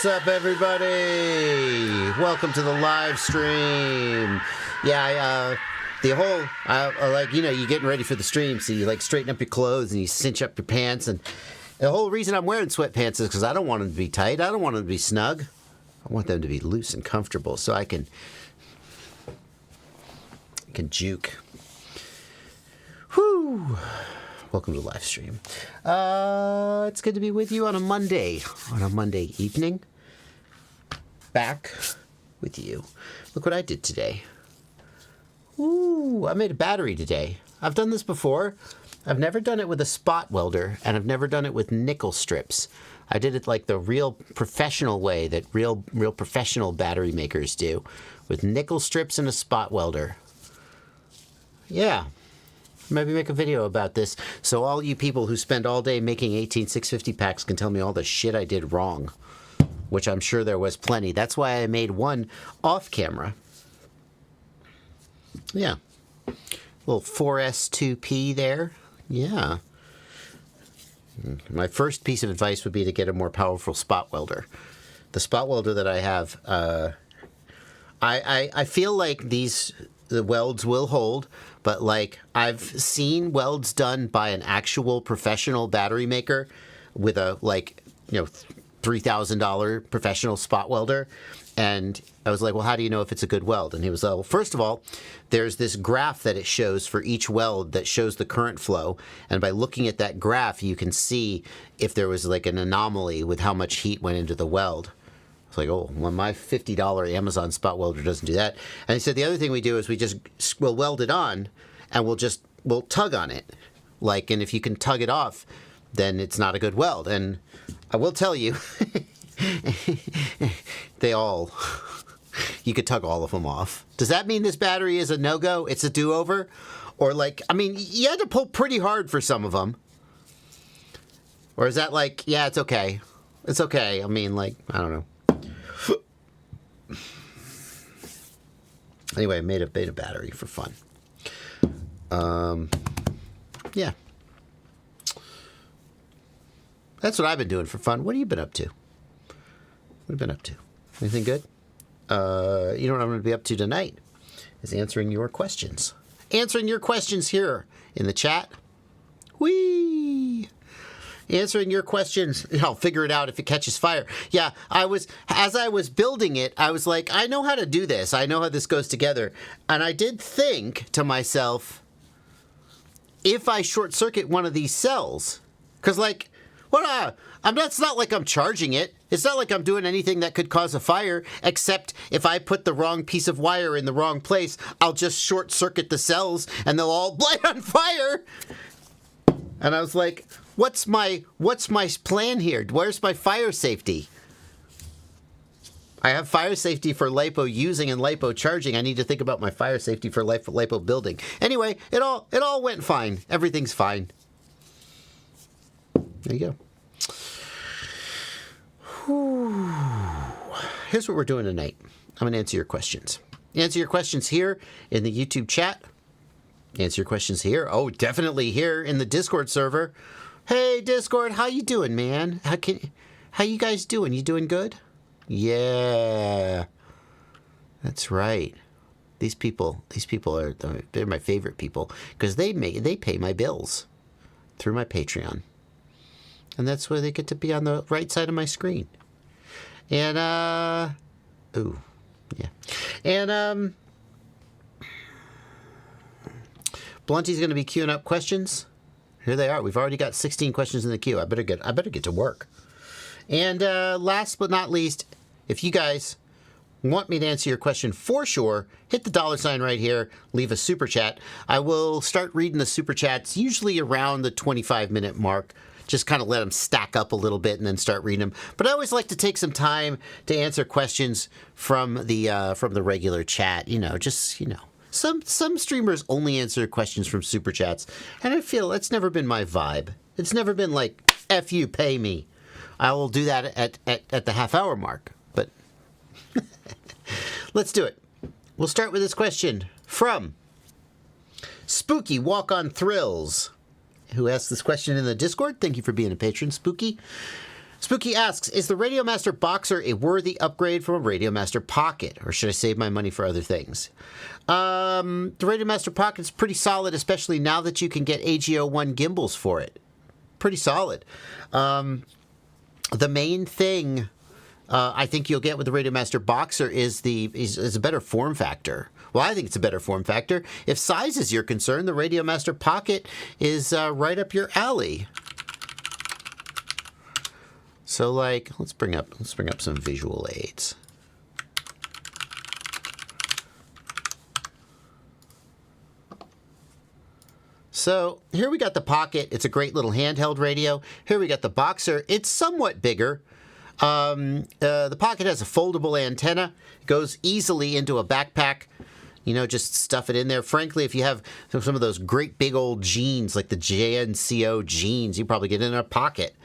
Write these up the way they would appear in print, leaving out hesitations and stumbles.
What's up, everybody? Welcome to the live stream. Yeah, the whole, like, you know, you're getting ready for the stream, so you, like, straighten up your clothes and you cinch up your pants. And the whole reason I'm wearing sweatpants is because I don't want them to be tight. I don't want them to be snug. I want them to be loose and comfortable so I can juke. Whew. Welcome to the live stream. It's good to be with you on a Monday evening. Back with you. Look what I did today. Ooh, I made a battery today. I've done this before. I've never done it with a spot welder, and I've never done it with nickel strips. I did it like the real professional way that real professional battery makers do, with nickel strips and a spot welder. Yeah. Maybe make a video about this so all you people who spend all day making 18650 packs can tell me all the shit I did wrong, which I'm sure there was plenty. That's why I made one off camera. Yeah. Little 4S2P there. Yeah. My first piece of advice would be to get a more powerful spot welder. The spot welder that I have, I feel like the welds will hold, but like I've seen welds done by an actual professional battery maker with a, like, you know, $3,000 professional spot welder, and I was like, well, how do you know if it's a good weld? And he was like, well, first of all, there's this graph that it shows for each weld that shows the current flow, and by looking at that graph you can see if there was like an anomaly with how much heat went into the weld. It's like, oh, well, my $50 Amazon spot welder doesn't do that. And he said the other thing we do is we'll weld it on, and we'll tug on it. Like, and if you can tug it off, then it's not a good weld. And I will tell you, you could tug all of them off. Does that mean this battery is a no-go? It's a do-over? Or like, I mean, you had to pull pretty hard for some of them. Or is that like, yeah, it's okay. It's okay. I mean, like, I don't know. Anyway, I made a battery for fun. Yeah. That's what I've been doing for fun. What have you been up to? What have you been up to? Anything good? You know what I'm going to be up to tonight is answering your questions. answering your questions here in the chat. Whee! Answering your questions. I'll figure it out if it catches fire. Yeah, as I was building it, I was like, I know how to do this. I know how this goes together. And I did think to myself, if I short circuit one of these cells, because like, it's not like I'm charging it. It's not like I'm doing anything that could cause a fire, except if I put the wrong piece of wire in the wrong place, I'll just short circuit the cells and they'll all light on fire. And I was like, what's my plan here? Where's my fire safety? I have fire safety for LiPo using and LiPo charging. I need to think about my fire safety for LiPo building. Anyway, it all went fine. Everything's fine. There you go. Whew. Here's what we're doing tonight. I'm going to answer your questions. Answer your questions here in the YouTube chat. Answer your questions here. Oh, definitely here in the Discord server. Hey, Discord, how you doing, man? How you guys doing? You doing good? Yeah. That's right. These people they're my favorite people because they pay my bills through my Patreon. And that's where they get to be on the right side of my screen. And ooh, yeah. And Blunty's going to be queuing up questions. Here they are. We've already got 16 questions in the queue. I better get to work. And last but not least, if you guys want me to answer your question for sure, hit the $ right here. Leave a super chat. I will start reading the super chats usually around the 25-minute mark. Just kind of let them stack up a little bit and then start reading them. But I always like to take some time to answer questions from the regular chat. Some streamers only answer questions from super chats, and I feel that's never been my vibe. It's never been like, F you, pay me. I will do that at the half-hour mark, but let's do it. We'll start with this question from Spooky Walk on Thrills, who asked this question in the Discord. Thank you for being a patron, Spooky. Spooky asks, is the Radiomaster Boxer a worthy upgrade from a Radiomaster Pocket, or should I save my money for other things? The Radiomaster Pocket's pretty solid, especially now that you can get AGO1 gimbals for it. Pretty solid. The main thing I think you'll get with the Radiomaster Boxer is a better form factor. Well, I think it's a better form factor. If size is your concern, the Radiomaster Pocket is right up your alley. So, like, let's bring up some visual aids. So here we got the Pocket. It's a great little handheld radio. Here we got the Boxer. It's somewhat bigger. The Pocket has a foldable antenna. It goes easily into a backpack. Just stuff it in there. Frankly, if you have some of those great big old jeans, like the JNCO jeans, you probably get it in a pocket.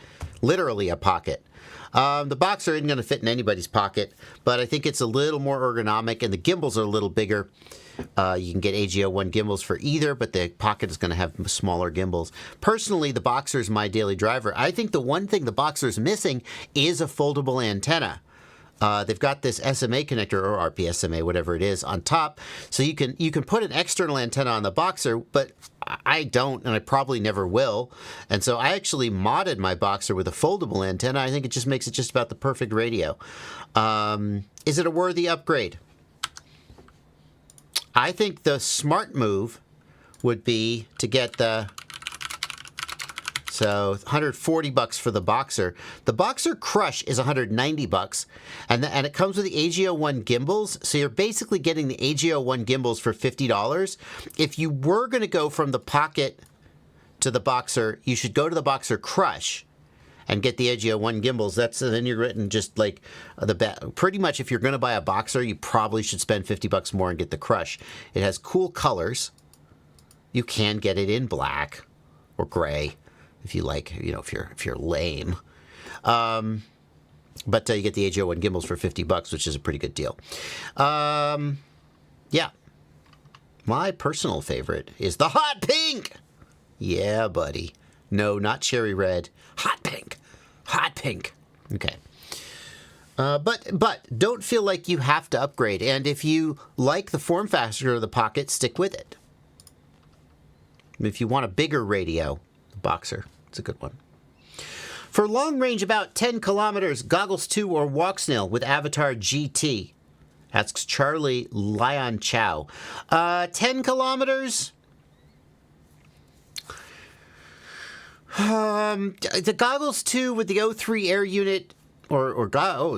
Literally a pocket. The Boxer isn't going to fit in anybody's pocket, but I think it's a little more ergonomic, and the gimbals are a little bigger. You can get AGO1 gimbals for either, but the Pocket is going to have smaller gimbals. Personally, the Boxer is my daily driver. I think the one thing the Boxer is missing is a foldable antenna. They've got this SMA connector, or RPSMA, whatever it is, on top. So you can put an external antenna on the Boxer, but I don't, and I probably never will. And so I actually modded my Boxer with a foldable antenna. I think it just makes it just about the perfect radio. Is it a worthy upgrade? I think the smart move would be to get the... So $140 for the Boxer. The Boxer Crush is $190, and it comes with the AGO1 gimbals. So you're basically getting the AGO1 gimbals for $50. If you were going to go from the Pocket to the Boxer, you should go to the Boxer Crush and get the AGO1 gimbals. Then you're getting just like pretty much if you're going to buy a Boxer, you probably should spend $50 more and get the Crush. It has cool colors. You can get it in black or gray. If you like, if you're lame. But you get the AGO1 gimbals for $50, which is a pretty good deal. Yeah. My personal favorite is the hot pink. Yeah, buddy. No, not cherry red. Hot pink. Hot pink. Okay. But don't feel like you have to upgrade. And if you like the form factor of the Pocket, stick with it. If you want a bigger radio, the Boxer, it's a good one. For long range, about 10 kilometers, Goggles 2 or Walk Snail with Avatar GT. Asks Charlie Lion Chow. 10 kilometers? The Goggles 2 with the O3 air unit, or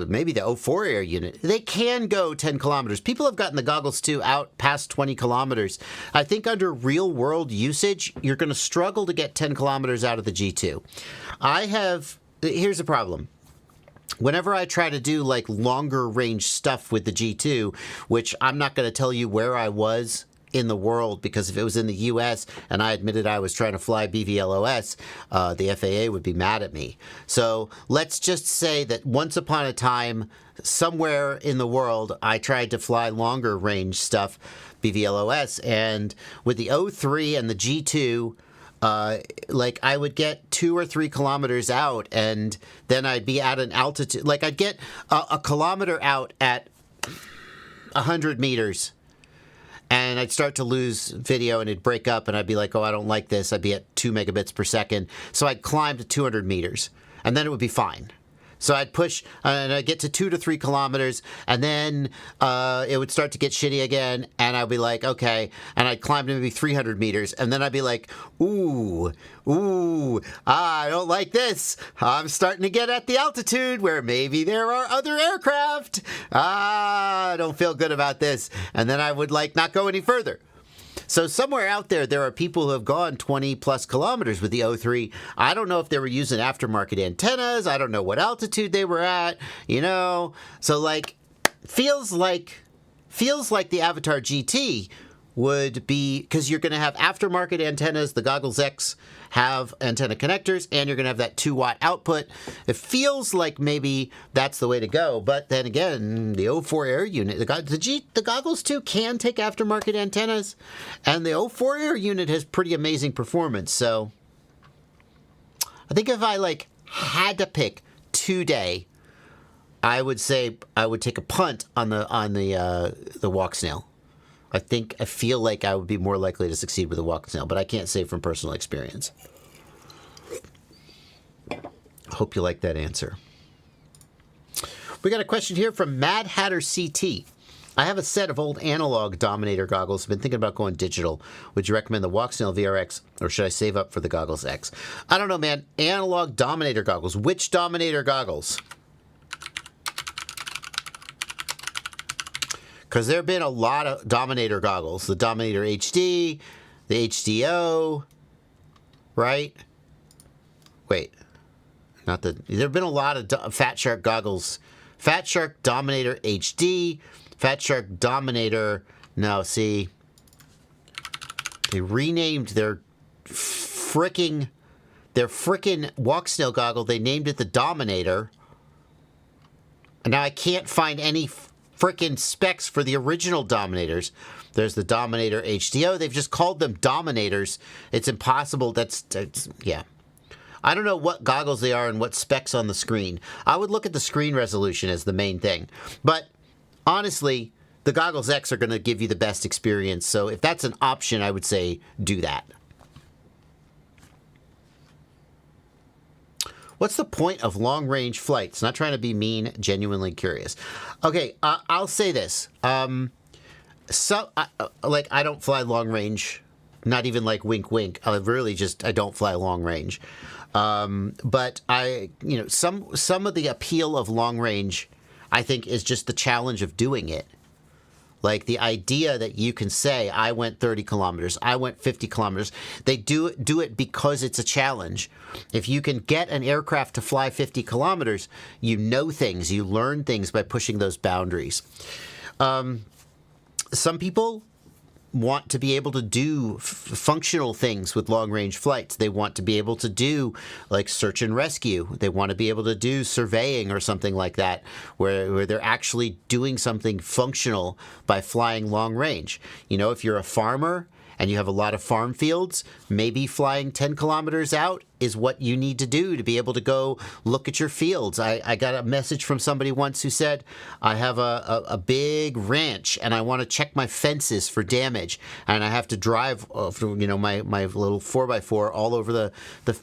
maybe the O4 air unit, they can go 10 kilometers. People have gotten the Goggles 2 out past 20 kilometers. I think under real world usage, you're going to struggle to get 10 kilometers out of the G2. Here's the problem. Whenever I try to do like longer range stuff with the G2, which I'm not going to tell you where I was in the world, because if it was in the US and I admitted I was trying to fly BVLOS, the FAA would be mad at me. So let's just say that once upon a time, somewhere in the world, I tried to fly longer range stuff, BVLOS, and with the O3 and the G2, like I would get 2 or 3 kilometers out, and then I'd be at an altitude, like I'd get a kilometer out at 100 meters. And I'd start to lose video and it'd break up and I'd be like, oh, I don't like this. I'd be at 2 megabits per second. So I'd climb to 200 meters and then it would be fine. So I'd push and I'd get to 2 to 3 kilometers and then it would start to get shitty again. And I'd be like, okay. And I'd climb to maybe 300 meters. And then I'd be like, I don't like this. I'm starting to get at the altitude where maybe there are other aircraft. I don't feel good about this. And then I would like not go any further. So somewhere out there, there are people who have gone 20 plus kilometers with the O3. I don't know if they were using aftermarket antennas. I don't know what altitude they were at, you know. So like, feels like the Avatar GT would be, because you're going to have aftermarket antennas. The Goggles X have antenna connectors, and you're going to have that 2-watt output. It feels like maybe that's the way to go. But then again, the O4 air unit, the Goggles 2 can take aftermarket antennas, and the O4 air unit has pretty amazing performance. So I think if I like had to pick today, I would say I would take a punt on the Walk Snail. I feel like I would be more likely to succeed with a Walk Snail, but I can't say from personal experience. Hope you like that answer. We got a question here from Mad Hatter CT. I have a set of old analog Dominator goggles. I've been thinking about going digital. Would you recommend the Walk Snail VRX, or should I save up for the Goggles X? I don't know, man. Analog Dominator goggles. Which Dominator goggles? Because there have been a lot of Dominator goggles. The Dominator HD, the HDO, right? Wait. There have been a lot of Fat Shark goggles. Fat Shark Dominator HD, Fat Shark Dominator. No, see. They renamed their frickin' Walk Snail goggle. They named it the Dominator. And now I can't find any frickin' specs for the original Dominators. There's the Dominator HDO. They've just called them Dominators. It's impossible. Yeah. I don't know what goggles they are and what specs on the screen. I would look at the screen resolution as the main thing. But honestly, the Goggles X are going to give you the best experience. So if that's an option, I would say do that. What's the point of long-range flights? Not trying to be mean, genuinely curious. Okay, I'll say this. I don't fly long-range, not even like wink-wink. I don't fly long-range. But some of the appeal of long-range, I think, is just the challenge of doing it. Like the idea that you can say, I went 30 kilometers, I went 50 kilometers. They do it because it's a challenge. If you can get an aircraft to fly 50 kilometers, you know things, you learn things by pushing those boundaries. Some people want to be able to do functional things with long-range flights. They want to be able to do like search and rescue. They want to be able to do surveying or something like that, where they're actually doing something functional by flying long range. You know, if you're a farmer and you have a lot of farm fields, maybe flying 10 kilometers out is what you need to do to be able to go look at your fields. I got a message from somebody once who said, I have a big ranch and I want to check my fences for damage, and I have to drive my little 4x4 all over the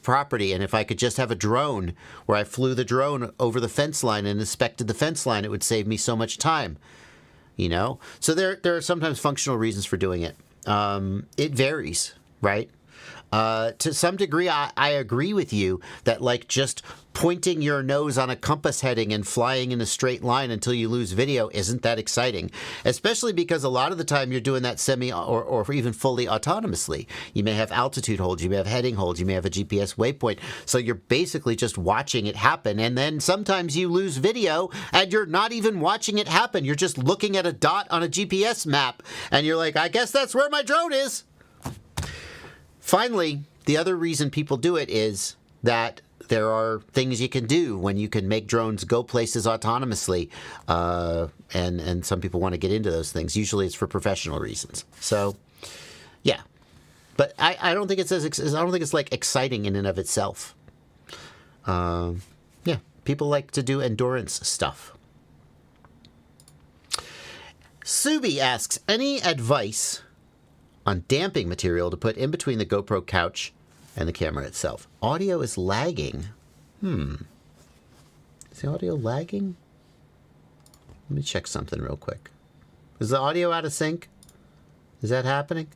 property, and if I could just have a drone where I flew the drone over the fence line and inspected the fence line, it would save me so much time. So there are sometimes functional reasons for doing it. It varies, right? To some degree, I agree with you that like just pointing your nose on a compass heading and flying in a straight line until you lose video isn't that exciting, especially because a lot of the time you're doing that semi or even fully autonomously. You may have altitude holds, you may have heading holds, you may have a GPS waypoint. So you're basically just watching it happen. And then sometimes you lose video and you're not even watching it happen. You're just looking at a dot on a GPS map and you're like, I guess that's where my drone is. Finally, the other reason people do it is that there are things you can do when you can make drones go places autonomously, and some people want to get into those things. Usually, it's for professional reasons. So, yeah, but I don't think it's I don't think it's like exciting in and of itself. Yeah, people like to do endurance stuff. Subi asks, any advice on damping material to put in between the GoPro couch and the camera itself? Audio is lagging. Is the audio lagging? Let me check something real quick. Is the audio out of sync? Is that happening?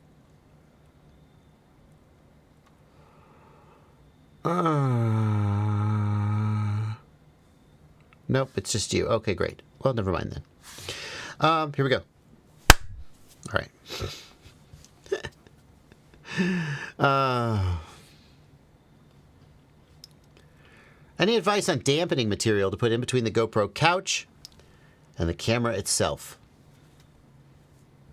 Nope, it's just you. Okay, great. Well, never mind then. Here we go. All right. Any advice on dampening material to put in between the GoPro couch and the camera itself?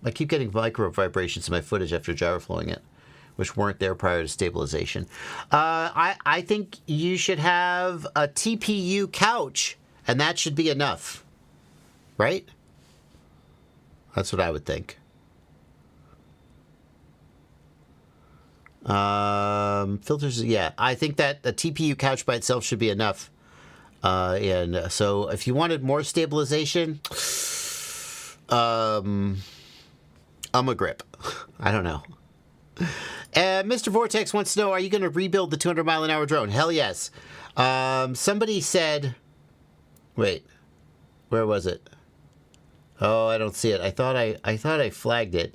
I keep getting micro vibrations in my footage after gyro flowing it, which weren't there prior to stabilization. I think you should have a TPU couch, and that should be enough, right? That's what I would think. Filters, yeah. I think that a TPU couch by itself should be enough. And so if you wanted more stabilization, a grip. I don't know. Mr. Vortex wants to know, are you going to rebuild the 200-mile-an-hour drone? Hell yes. Somebody said, wait, where was it? Oh, I don't see it. I thought I flagged it.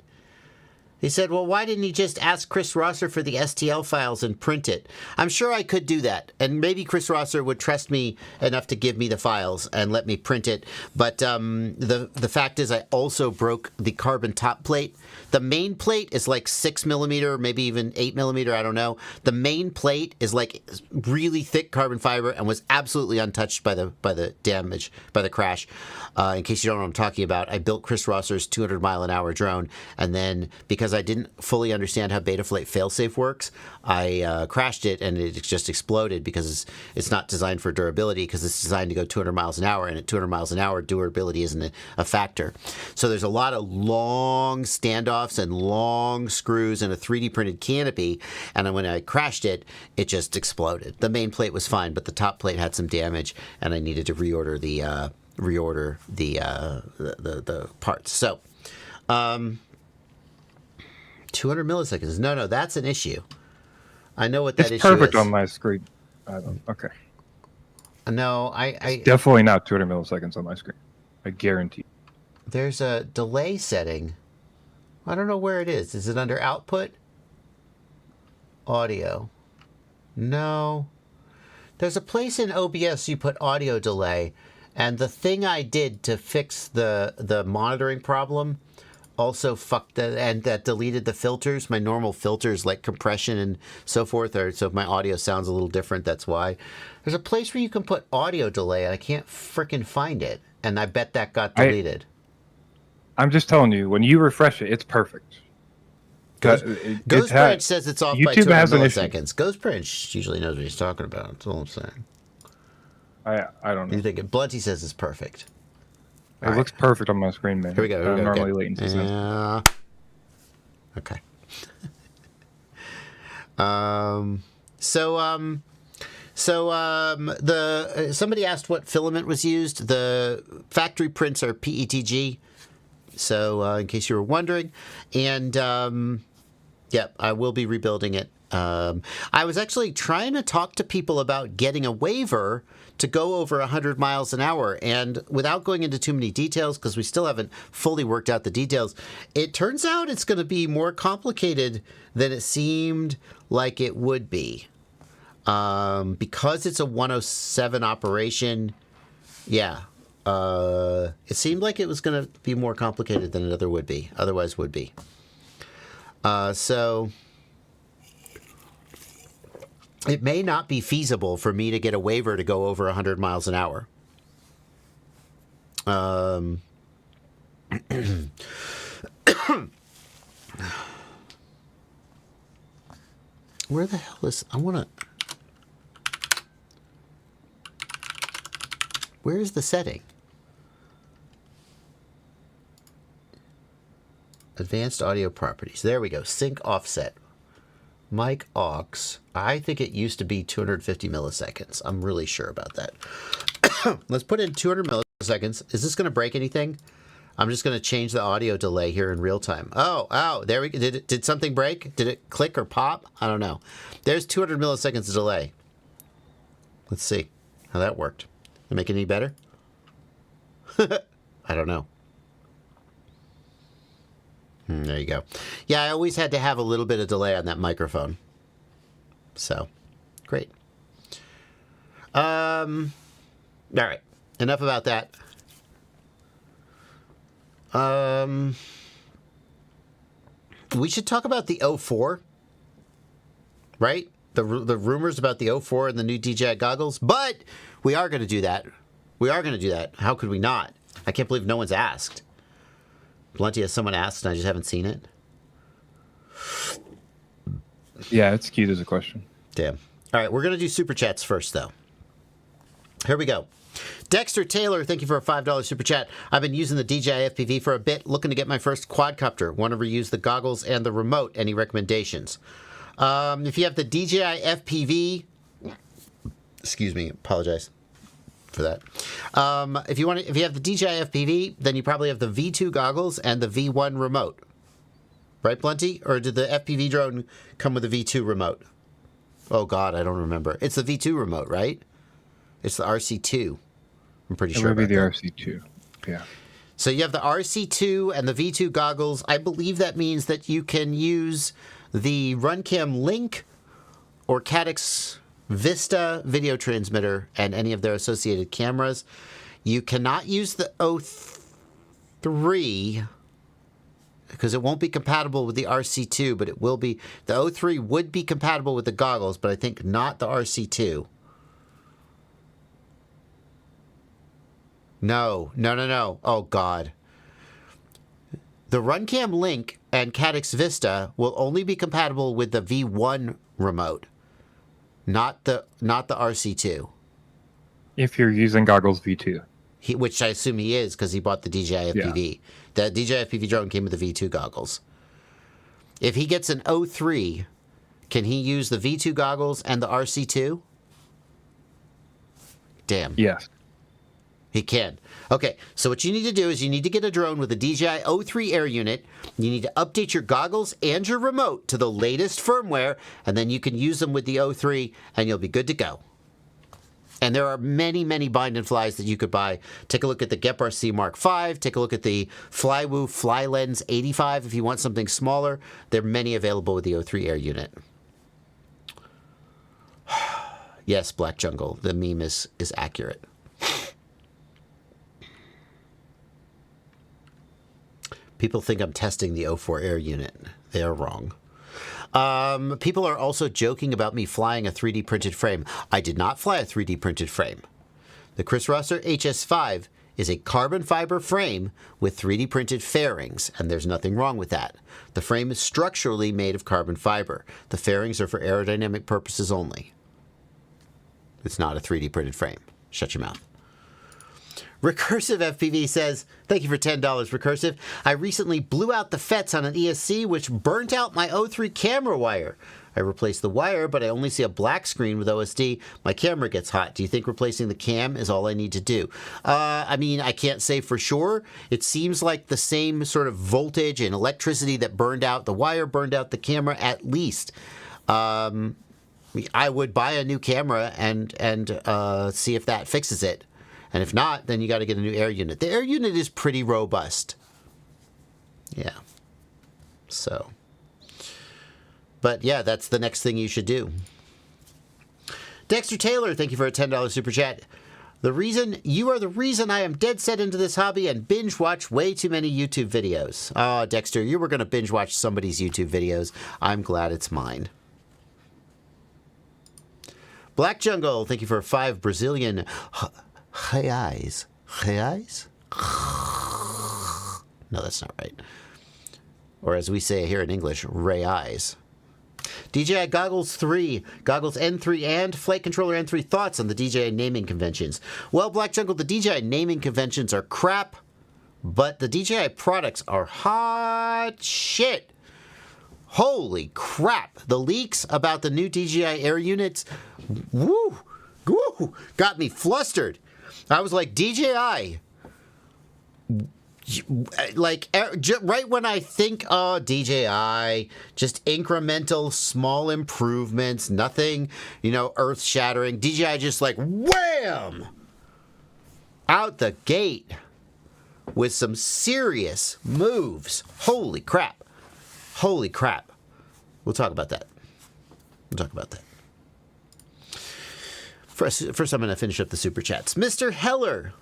He said, well, why didn't he just ask Chris Rosser for the STL files and print it? I'm sure I could do that. And maybe Chris Rosser would trust me enough to give me the files and let me print it. But the fact is I also broke the carbon top plate. The main plate is like 6 millimeter, maybe even 8 millimeter, I don't know. The main plate is like really thick carbon fiber and was absolutely untouched by the damage, by the crash. In case you don't know what I'm talking about, I built Chris Rosser's 200-mile-an-hour drone, and then because I didn't fully understand how Betaflight failsafe works, I crashed it and it just exploded because it's not designed for durability, because it's designed to go 200 miles an hour, and at 200 miles an hour, durability isn't a factor. So there's a lot of long standoffs and long screws and a 3D printed canopy, and then when I crashed it, it just exploded. The main plate was fine, but the top plate had some damage, and I needed to reorder the parts. So 200 milliseconds. No, that's an issue. I know what that issue is. It's perfect on my screen. Okay. No, it's definitely not 200 milliseconds on my screen. I guarantee. There's a delay setting. I don't know where it is. Is it under output? Audio. No. There's a place in OBS you put audio delay, and the thing I did to fix the monitoring problem also fucked and that deleted the filters. My normal filters like compression and so forth, or so if my audio sounds a little different, that's why. There's a place where you can put audio delay, and I can't frickin' find it, and I bet that got deleted. I'm just telling you, when you refresh it, it's perfect. Ghost Branch says it's off YouTube by 200 has milliseconds. Ghost Branch usually knows what he's talking about. That's all I'm saying. I don't know. You think Blunty says it's perfect. It looks perfect on my screen, man. Here we go. Normally latency. Okay. Somebody asked what filament was used. The factory prints are PETG. So in case you were wondering, and yeah, I will be rebuilding it. I was actually trying to talk to people about getting a waiver to go over 100 miles an hour, and without going into too many details, because we still haven't fully worked out the details, it turns out it's going to be more complicated than it seemed like it would be. Because it's a 107 operation, yeah, it seemed like it was going to be more complicated than it otherwise would be. So it may not be feasible for me to get a waiver to go over 100 miles an hour. Where the hell is... Where is the setting? Advanced audio properties. There we go. Sync offset. Mic aux. I think it used to be 250 milliseconds. I'm really sure about that. Let's put in 200 milliseconds. Is this going to break anything? I'm just going to change the audio delay here in real time. Oh, there we go. Did something break? Did it click or pop? I don't know. There's 200 milliseconds of delay. Let's see how that worked. Did it make it any better? I don't know. There you go. Yeah, I always had to have a little bit of delay on that microphone. So, great. All right. Enough about that. We should talk about the O4, right? The rumors about the O4 and the new DJI goggles, but we are going to do that. We are going to do that. How could we not? I can't believe no one's asked. Plenty of someone asked, and I just haven't seen it. Yeah, it's queued as a question. Damn. All right, we're going to do super chats first, though. Here we go. Dexter Taylor, thank you for a $5 super chat. I've been using the DJI FPV for a bit, looking to get my first quadcopter. Want to reuse the goggles and the remote. Any recommendations? If you have the DJI FPV, excuse me, apologize for that. If you have the DJI FPV, then you probably have the V2 goggles and the V1 remote. Right, Plenty? Or did the FPV drone come with a V2 remote? Oh, God, I don't remember. It's the V2 remote, right? It's the RC2. I'm pretty sure. It would be the RC2. Yeah. So you have the RC2 and the V2 goggles. I believe that means that you can use the RunCam Link or Caddx Vista video transmitter and any of their associated cameras. You cannot use the O3 because it won't be compatible with the RC2, but it will be. The O3 would be compatible with the goggles, but I think not the RC2. No. Oh, God. The RunCam Link and Caddx Vista will only be compatible with the V1 remote, not the RC2. If you're using goggles V2. Which I assume he is because he bought the DJI FPV. Yeah. The DJI FPV drone came with the V2 goggles. If he gets an O3, can he use the V2 goggles and the RC2? Damn. Yes. He can. Okay, so what you need to do is you need to get a drone with a DJI O3 air unit. You need to update your goggles and your remote to the latest firmware, and then you can use them with the O3, and you'll be good to go. And there are many, many bind and flies that you could buy. Take a look at the Gepard C Mark V. Take a look at the Flywoo Flylens 85 if you want something smaller. There are many available with the O3 air unit. Yes, Black Jungle. The meme is accurate. People think I'm testing the O4 air unit. They are wrong. People are also joking about me flying a 3D printed frame. I did not fly a 3D printed frame. The Chris Rosser HS5 is a carbon fiber frame with 3D printed fairings, and there's nothing wrong with that. The frame is structurally made of carbon fiber. The fairings are for aerodynamic purposes only. It's not a 3D printed frame. Shut your mouth. Recursive FPV says, thank you for $10, Recursive. I recently blew out the FETs on an ESC, which burnt out my O3 camera wire. I replaced the wire, but I only see a black screen with OSD. My camera gets hot. Do you think replacing the cam is all I need to do? I mean, I can't say for sure. It seems like the same sort of voltage and electricity that burned out the wire burned out the camera at least. I would buy a new camera and see if that fixes it. And if not, then you got to get a new air unit. The air unit is pretty robust. Yeah. So... But yeah, that's the next thing you should do. Dexter Taylor, thank you for a $10 super chat. You are the reason I am dead set into this hobby and binge watch way too many YouTube videos. Oh, Dexter, you were going to binge watch somebody's YouTube videos. I'm glad it's mine. Black Jungle, thank you for 5 Brazilian reais. Reais? No, that's not right. Or as we say here in English, reais. DJI Goggles 3, Goggles N3 and Flight Controller N3 thoughts on the DJI naming conventions. Well, Black Jungle, the DJI naming conventions are crap, but the DJI products are hot shit. Holy crap. The leaks about the new DJI Air units, woo, got me flustered. I was like, DJI... Like, right when I think, oh, DJI, just incremental, small improvements, nothing, earth-shattering. DJI just like, wham! Out the gate with some serious moves. Holy crap. Holy crap. We'll talk about that. First I'm going to finish up the super chats. Mr. Heller.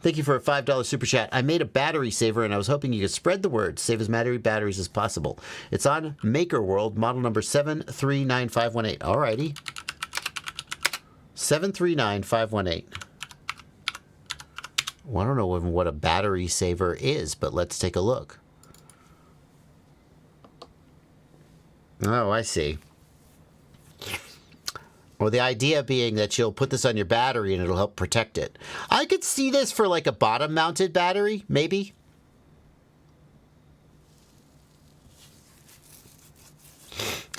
Thank you for a $5 super chat. I made a battery saver, and I was hoping you could spread the word. Save as many batteries as possible. It's on Maker World, model number 739518. Alrighty. 739518. Well, I don't know even what a battery saver is, but let's take a look. Oh, I see. Well, the idea being that you'll put this on your battery and it'll help protect it. I could see this for like a bottom-mounted battery, maybe.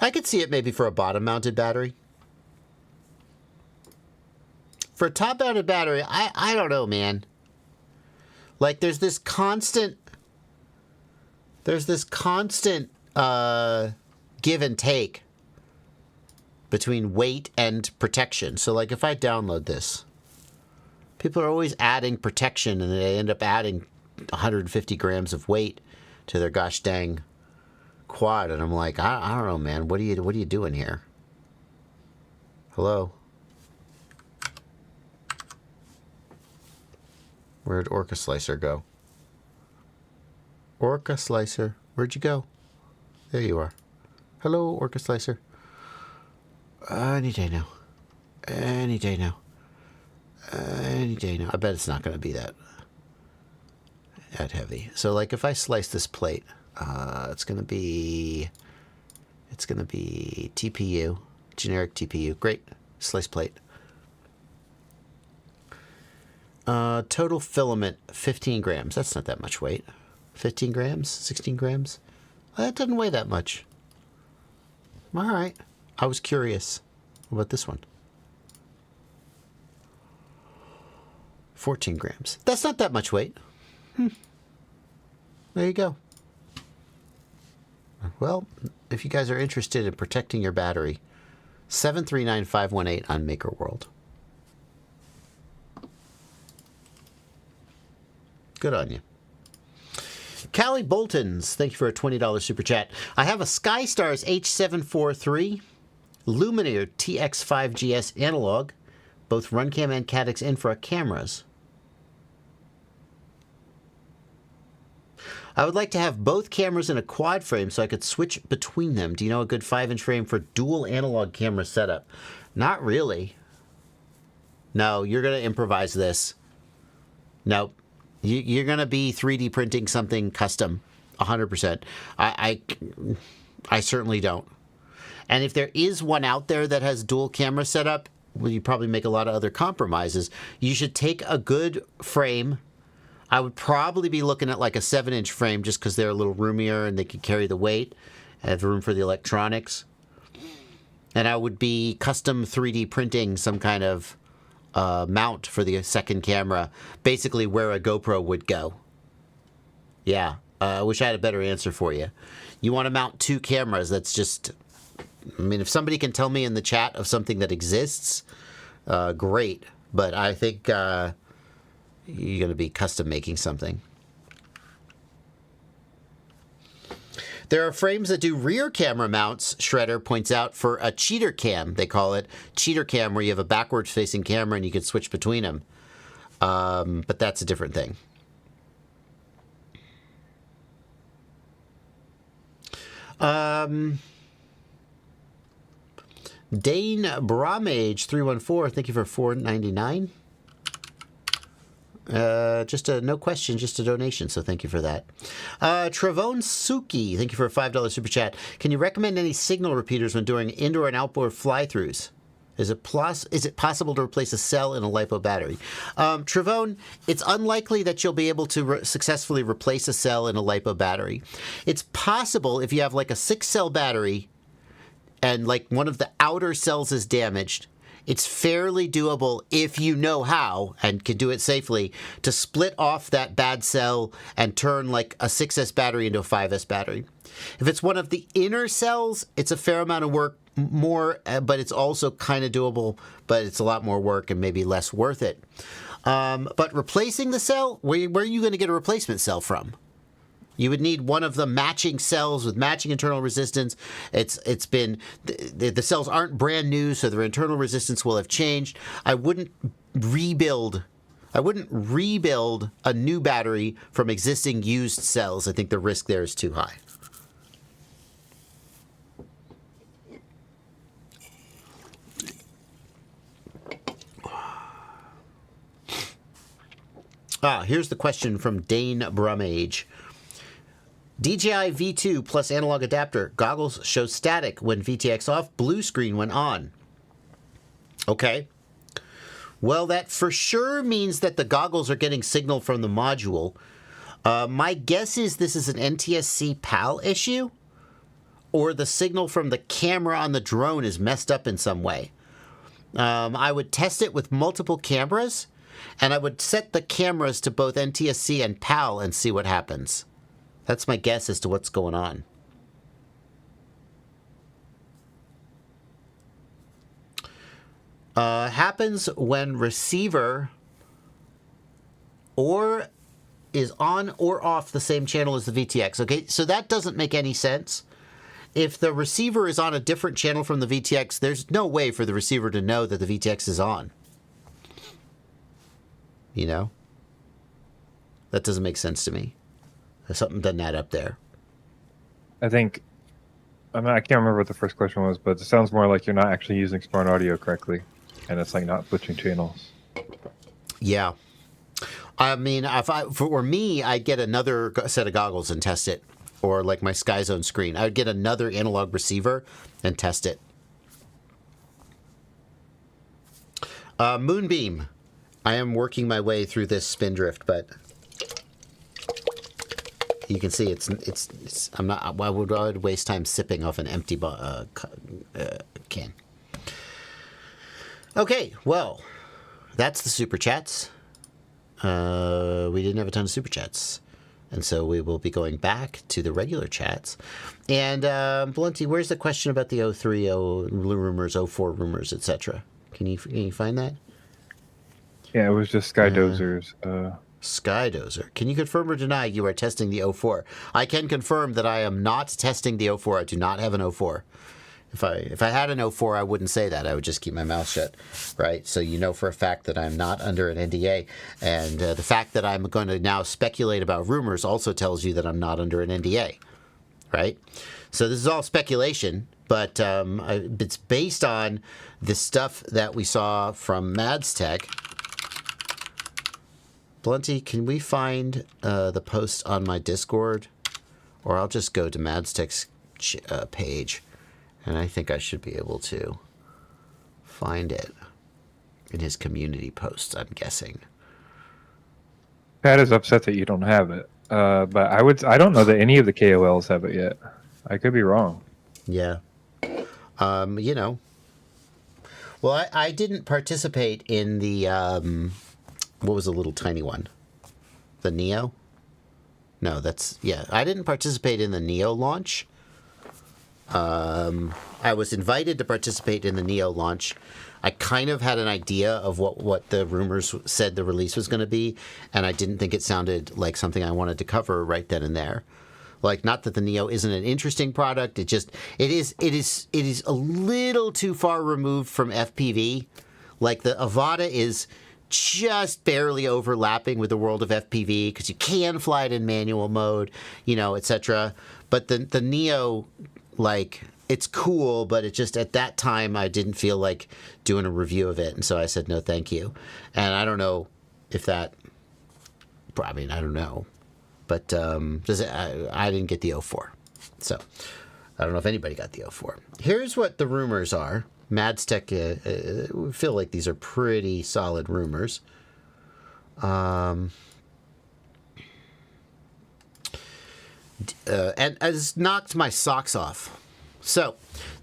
I could see it maybe for a bottom-mounted battery. For a top-mounted battery, I don't know, man. Like, there's this constant give and take between weight and protection. So, like, if I download this, people are always adding protection, and they end up adding 150 grams of weight to their gosh dang quad. And I'm like, I don't know, man. What are you doing here? Hello? Where'd Orca Slicer go? Orca Slicer, where'd you go? There you are. Hello, Orca Slicer. Any day now. Any day now. Any day now. I bet it's not going to be that heavy. So, like, if I slice this plate, it's going to be TPU, generic TPU. Great. Slice plate. Total filament, 15 grams. That's not that much weight. 15 grams? 16 grams? Well, that doesn't weigh that much. All right. I was curious. What about this one? 14 grams. That's not that much weight. There you go. Well, if you guys are interested in protecting your battery, 739518 on Maker World. Good on you. Callie Boltons, thank you for a $20 super chat. I have a SkyStars H743 Lumineer TX5GS analog, both Runcam and Caddx infra cameras. I would like to have both cameras in a quad frame so I could switch between them. Do you know a good 5-inch frame for dual analog camera setup? Not really. No, you're going to improvise this. Nope. You're going to be 3D printing something custom, 100%. I certainly don't. And if there is one out there that has dual camera setup, well, you probably make a lot of other compromises. You should take a good frame. I would probably be looking at like a 7-inch frame just because they're a little roomier and they can carry the weight, have room for the electronics. And I would be custom 3D printing some kind of mount for the second camera, basically where a GoPro would go. Yeah, I wish I had a better answer for you. You want to mount 2 cameras, that's just... I mean, if somebody can tell me in the chat of something that exists, great. But I think you're going to be custom making something. There are frames that do rear camera mounts, Shredder points out, for a cheater cam, they call it. Cheater cam, where you have a backwards facing camera and you can switch between them. But that's a different thing. Dane Bromage 314, thank you for $4.99. Just a no question, just a donation, so thank you for that. Travone Suki, thank you for a $5 super chat. Can you recommend any signal repeaters when doing indoor and outdoor fly-throughs? Is it possible to replace a cell in a LiPo battery? Travone, it's unlikely that you'll be able to successfully replace a cell in a LiPo battery. It's possible if you have like a 6-cell battery and like one of the outer cells is damaged. It's fairly doable if you know how and can do it safely to split off that bad cell and turn like a 6S battery into a 5S battery. If it's one of the inner cells, it's a fair amount of work more, but it's also kind of doable, but it's a lot more work and maybe less worth it. But replacing the cell, where are you going to get a replacement cell from? You would need one of the matching cells with matching internal resistance. It's been the cells aren't brand new, so their internal resistance will have changed. I wouldn't rebuild a new battery from existing used cells. I think the risk there is too high. Here's the question from Dane Brumage. DJI V2 plus analog adapter. Goggles show static when VTX off, blue screen when on. Okay. Well, that for sure means that the goggles are getting signal from the module. My guess is this is an NTSC PAL issue, or the signal from the camera on the drone is messed up in some way. I would test it with multiple cameras, and I would set the cameras to both NTSC and PAL and see what happens. That's my guess as to what's going on. Happens when receiver or is on or off the same channel as the VTX. Okay, so that doesn't make any sense. If the receiver is on a different channel from the VTX, there's no way for the receiver to know that the VTX is on. You know? That doesn't make sense to me. Something doesn't add up there. I think, I can't remember what the first question was, but it sounds more like you're not actually using Smart Audio correctly, and it's like not switching channels. Yeah. I mean, for me, I'd get another set of goggles and test it. Or like my Sky Zone screen. I would get another analog receiver and test it. Moonbeam. I am working my way through this spindrift, but you can see it's I'm not. I would waste time sipping off an empty can. Okay, well, that's the super chats. We didn't have a ton of super chats, and so we will be going back to the regular chats. And Blunty, where's the question about the O3 rumors, O4 rumors, etc.? Can you find that? Yeah, it was just Skydozers. Skydozer. Can you confirm or deny you are testing the O4? I can confirm that I am not testing the O4. I do not have an O4. If I had an O4, I wouldn't say that. I would just keep my mouth shut, right? So you know for a fact that I'm not under an NDA. And the fact that I'm going to now speculate about rumors also tells you that I'm not under an NDA, right? So this is all speculation, but it's based on the stuff that we saw from Mads Tech. Blunty, can we find the post on my Discord? Or I'll just go to Mads Tech's page. And I think I should be able to find it. in his community posts, I'm guessing. Pat is upset that you don't have it. But I don't know that any of the KOLs have it yet. I could be wrong. Yeah. You know. Well, I didn't participate in the, what was the little tiny one? The Neo? No, I didn't participate in the Neo launch. I was invited to participate in the Neo launch. I kind of had an idea of what the rumors said the release was going to be, and I didn't think it sounded like something I wanted to cover right then and there. Like, not that the Neo isn't an interesting product, it is a little too far removed from FPV. Like, the Avata is just barely overlapping with the world of FPV because you can fly it in manual mode, etc. But the Neo, like, it's cool, but it just, at that time, I didn't feel like doing a review of it, and so I said no thank you. And I don't know if that, I don't know. But I didn't get the O4. So I don't know if anybody got the O4. Here's what the rumors are. Mads Tech, we feel like these are pretty solid rumors. And has knocked my socks off. So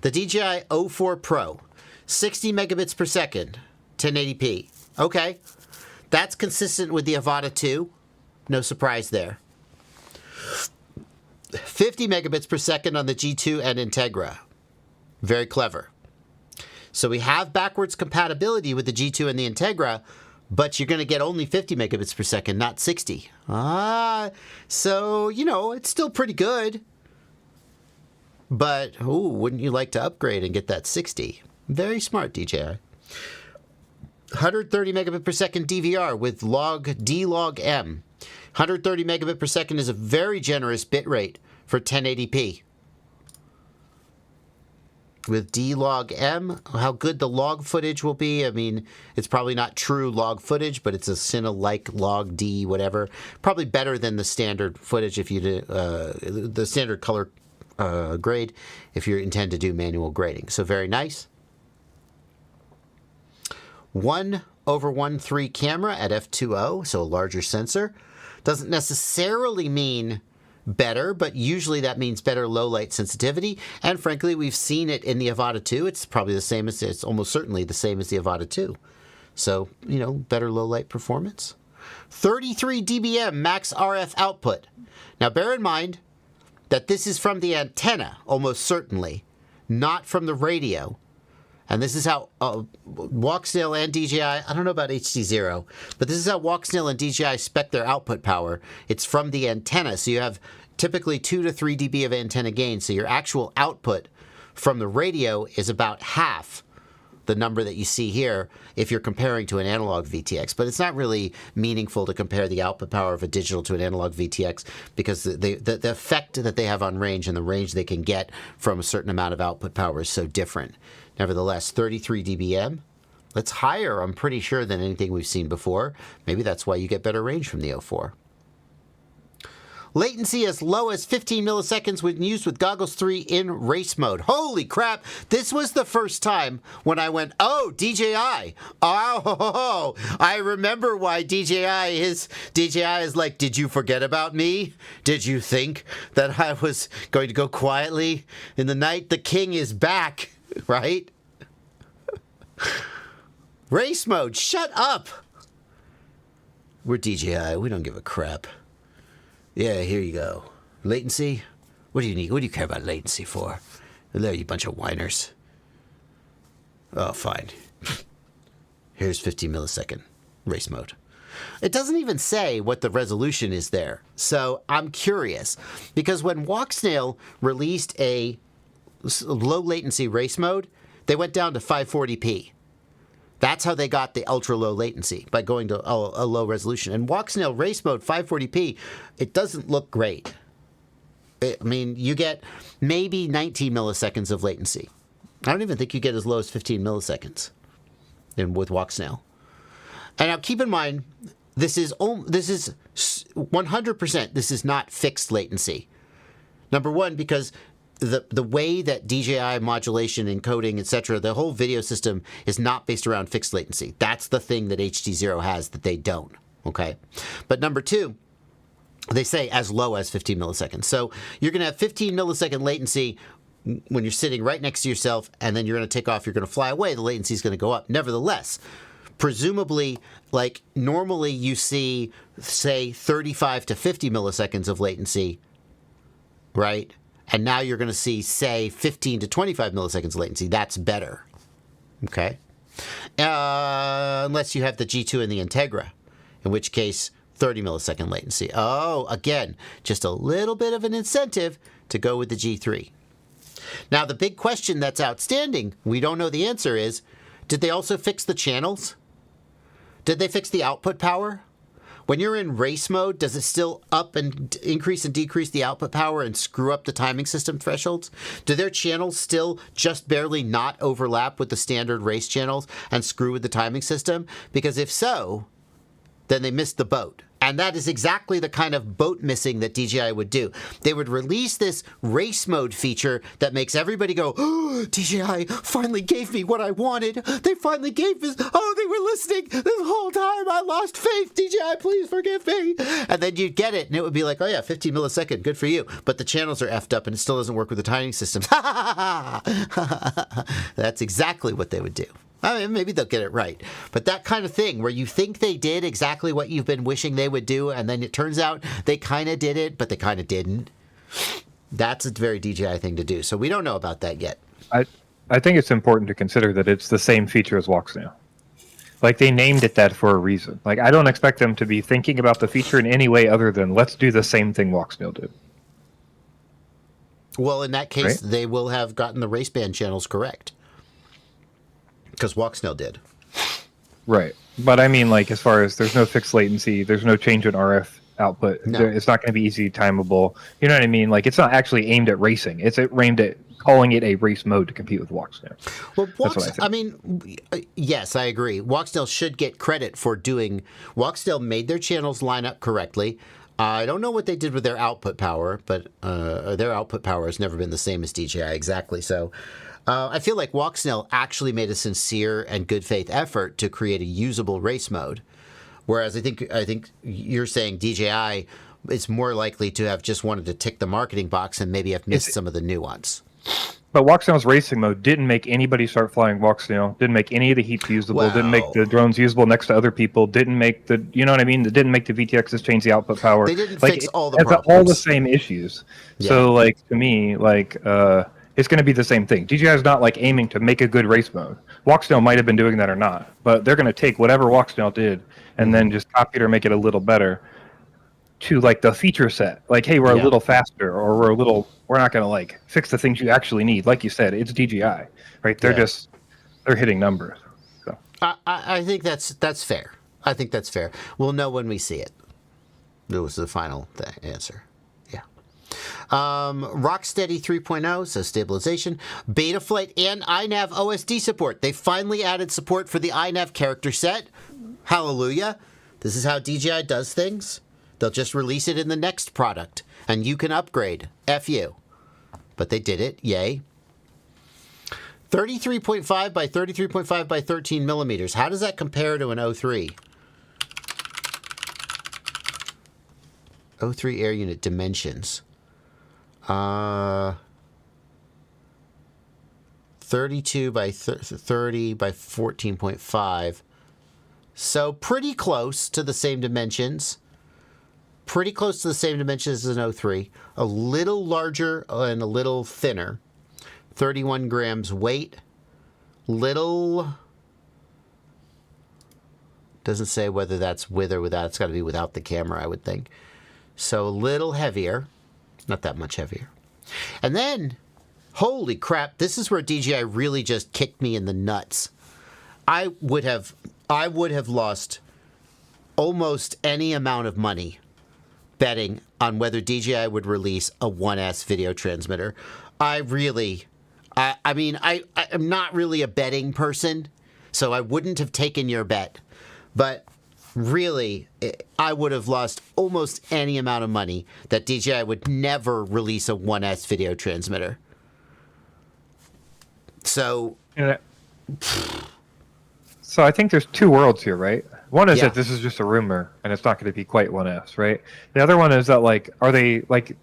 the DJI O4 Pro, 60 megabits per second, 1080p. Okay. That's consistent with the Avata 2. No surprise there. 50 megabits per second on the G2 and Integra. Very clever. So we have backwards compatibility with the G2 and the Integra, but you're going to get only 50 megabits per second, not 60. So, it's still pretty good. But, wouldn't you like to upgrade and get that 60? Very smart, DJI. 130 megabit per second DVR with D-Log M. 130 megabit per second is a very generous bit rate for 1080p. With D-Log M, how good the log footage will be, it's probably not true log footage, but it's a Cine-like log D, whatever. Probably better than the standard footage if you do, the standard color grade if you intend to do manual grading. So very nice. 1/1.3 camera at f2.0, so a larger sensor. Doesn't necessarily mean better, but usually that means better low light sensitivity. And frankly, we've seen it in the Avata 2. It's probably it's almost certainly the same as the Avata 2. So, better low light performance. 33 dBm max RF output. Now, bear in mind that this is from the antenna, almost certainly, not from the radio. And this is how Walksnail and DJI, I don't know about HD0, but this is how Walksnail and DJI spec their output power. It's from the antenna. So you have typically 2 to 3 dB of antenna gain. So your actual output from the radio is about half the number that you see here if you're comparing to an analog VTX. But it's not really meaningful to compare the output power of a digital to an analog VTX because the effect that they have on range and the range they can get from a certain amount of output power is so different. Nevertheless, 33 dBm. That's higher, I'm pretty sure, than anything we've seen before. Maybe that's why you get better range from the O4. Latency as low as 15 milliseconds when used with Goggles 3 in race mode. Holy crap! This was the first time when I went, oh, DJI. Oh, I remember why DJI is like, did you forget about me? Did you think that I was going to go quietly in the night? The king is back, right? Race mode, shut up! We're DJI, we don't give a crap. Yeah, here you go. Latency? What do you need? What do you care about latency for? There, you bunch of whiners. Oh, fine. Here's 50 millisecond race mode. It doesn't even say what the resolution is there. So I'm curious. Because when Walksnail released a low latency race mode, they went down to 540p. That's how they got the ultra low latency, by going to a low resolution. And Walksnail race mode 540p, it doesn't look great. You get maybe 19 milliseconds of latency. I don't even think you get as low as 15 milliseconds with Walksnail. And now keep in mind, this is 100%, this is not fixed latency. Number one, because the way that DJI modulation, encoding, etc., the whole video system is not based around fixed latency. That's the thing that HD0 has that they don't. Okay, but number two, they say as low as 15 milliseconds. So you're going to have 15 millisecond latency when you're sitting right next to yourself, and then you're going to take off, you're going to fly away, the latency is going to go up. Nevertheless, presumably, like normally you see, say, 35 to 50 milliseconds of latency, right? And now you're going to see, say, 15 to 25 milliseconds latency. That's better, okay? Unless you have the G2 and the Integra, in which case 30 millisecond latency. Oh, again, just a little bit of an incentive to go with the G3. Now, the big question that's outstanding, we don't know the answer, is, did they also fix the channels? Did they fix the output power? When you're in race mode, does it still up and increase and decrease the output power and screw up the timing system thresholds? Do their channels still just barely not overlap with the standard race channels and screw with the timing system? Because if so, then they missed the boat. And that is exactly the kind of boat missing that DJI would do. They would release this race mode feature that makes everybody go, oh, DJI finally gave me what I wanted. They finally gave this. Oh, they were listening this whole time. I lost faith. DJI, please forgive me. And then you'd get it, and it would be like, oh yeah, 15 millisecond, good for you. But the channels are effed up, and it still doesn't work with the timing systems. That's exactly what they would do. I mean, maybe they'll get it right. But that kind of thing where you think they did exactly what you've been wishing they would do, and then it turns out they kind of did it, but they kind of didn't. That's a very DJI thing to do. So we don't know about that yet. I think it's important to consider that it's the same feature as WalkSnail. Like, they named it that for a reason. Like, I don't expect them to be thinking about the feature in any way other than let's do the same thing WalkSnail did. Well, in that case, Right? they will have gotten the race band channels correct. Because WalkSnail did. Right. But I mean, like, as far as there's no fixed latency, there's no change in RF output. No. It's not going to be easy timeable. You know what I mean? Like, it's not actually aimed at racing. It's aimed at calling it a race mode to compete with WalkSnail. Well, That's what I think. I mean, yes, I agree. WalkSnail should get credit for doing. WalkSnail made their channels line up correctly. I don't know what they did with their output power, but their output power has never been the same as DJI exactly. So I feel like WalkSnail actually made a sincere and good faith effort to create a usable race mode. Whereas I think you're saying DJI is more likely to have just wanted to tick the marketing box and maybe have missed some of the nuance. But WalkSnail's racing mode didn't make anybody start flying WalkSnail, didn't make any of the heats usable, didn't make the drones usable next to other people, didn't make the, you know what I mean? It didn't make the VTXs change the output power. They didn't like, fix all the it's problems. all the same issues. Yeah. So, like, to me, like, it's going to be the same thing. DJI is not, like, aiming to make a good race mode. WalkSnail might have been doing that or not, but they're going to take whatever WalkSnail did and then just copy it or make it a little better to, like, the feature set. Like, hey, we're a little faster, or we're not going to, like, fix the things you actually need. Like you said, it's DJI, right? They're hitting numbers. So I think that's fair. I think that's fair. We'll know when we see it. That was the final answer. Yeah. Rocksteady 3.0 says stabilization, Betaflight, and iNav OSD support. They finally added support for the iNav character set. Hallelujah. This is how DJI does things. They'll just release it in the next product, and you can upgrade. F you. But they did it. Yay. 33.5 by 33.5 by 13 millimeters. How does that compare to an O3? O3 air unit dimensions. 32 by 30 by 14.5. So pretty close to the same dimensions. Pretty close to the same dimensions as an O3. A little larger and a little thinner. 31 grams weight. Little... Doesn't say whether that's with or without. It's got to be without the camera, I would think. So a little heavier. Not that much heavier. And then, holy crap, this is where DJI really just kicked me in the nuts. I would have lost almost any amount of money betting on whether DJI would release a 1S video transmitter. I'm not really a betting person, so I wouldn't have taken your bet. But really, I would have lost almost any amount of money that DJI would never release a 1S video transmitter. So, And so I think there's two worlds here, right? One is Yeah. that this is just a rumor and it's not going to be quite 1S, right? The other one is that like, are they like,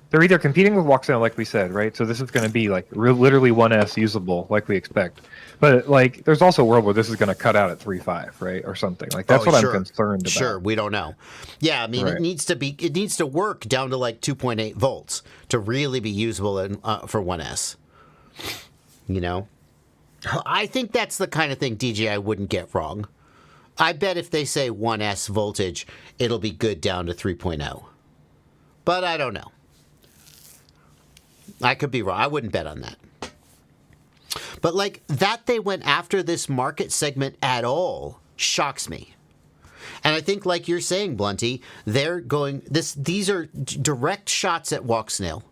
they're either competing with Walksnail, like we said, right? So this is going to be like literally 1S usable, like we expect. But like, there's also a world where this is going to cut out at 3.5, right, or something. Like that's what sure. I'm concerned about. Sure, we don't know. Yeah, I mean, Right. it needs to work down to like 2.8 volts to really be usable for 1S. You know, I think that's the kind of thing DJI wouldn't get wrong. I bet if they say 1S voltage, it'll be good down to 3.0. But I don't know. I could be wrong. I wouldn't bet on that. But like that they went after this market segment at all shocks me. And I think like you're saying, Blunty, they're going these are direct shots at Walksnail.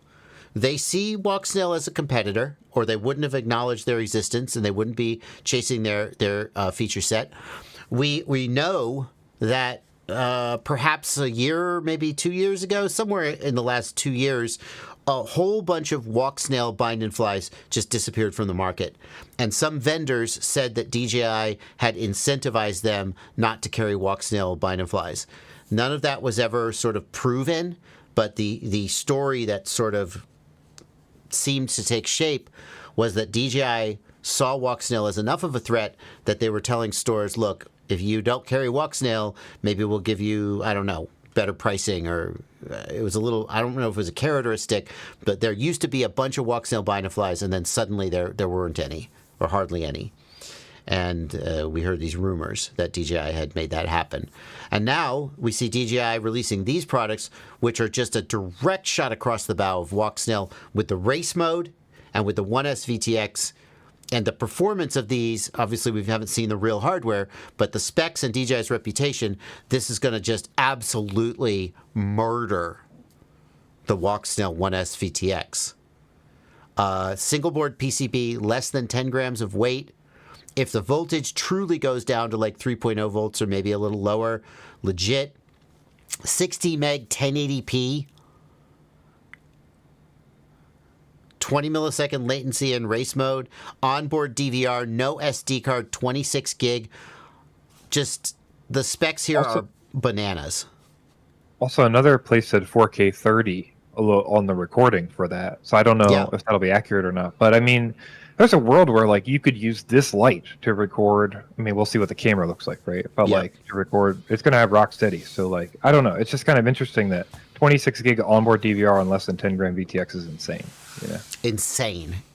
They see Walksnail as a competitor, or they wouldn't have acknowledged their existence and they wouldn't be chasing their feature set. We know that perhaps a year, maybe 2 years ago, somewhere in the last 2 years, a whole bunch of Walksnail bind and flies just disappeared from the market. And some vendors said that DJI had incentivized them not to carry Walksnail bind and flies. None of that was ever sort of proven, but the story that sort of seemed to take shape was that DJI saw Walksnail as enough of a threat that they were telling stores, look, if you don't carry Walksnail, maybe we'll give you, I don't know, better pricing, or it was a little, I don't know if it was a carrot or a stick, but there used to be a bunch of Walksnail bind and flies, and then suddenly there weren't any, or hardly any. And we heard these rumors that DJI had made that happen. And now we see DJI releasing these products, which are just a direct shot across the bow of Walksnail with the race mode and with the 1S VTX. And the performance of these, obviously we haven't seen the real hardware, but the specs and DJI's reputation, this is going to just absolutely murder the Walksnail 1S VTX. Single board PCB, less than 10 grams of weight. If the voltage truly goes down to like 3.0 volts or maybe a little lower, legit. 60 meg 1080p. 20 millisecond latency in race mode, onboard DVR, no SD card, 26 gig. Just the specs here are bananas. Also, another place said 4K 30 on the recording for that. So I don't know if that'll be accurate or not. But I mean, there's a world where like you could use this light to record. I mean, we'll see what the camera looks like, right? But like to record, it's going to have rock steady. So like, I don't know. It's just kind of interesting that 26 gig onboard DVR on less than 10 gram VTX is insane. Yeah.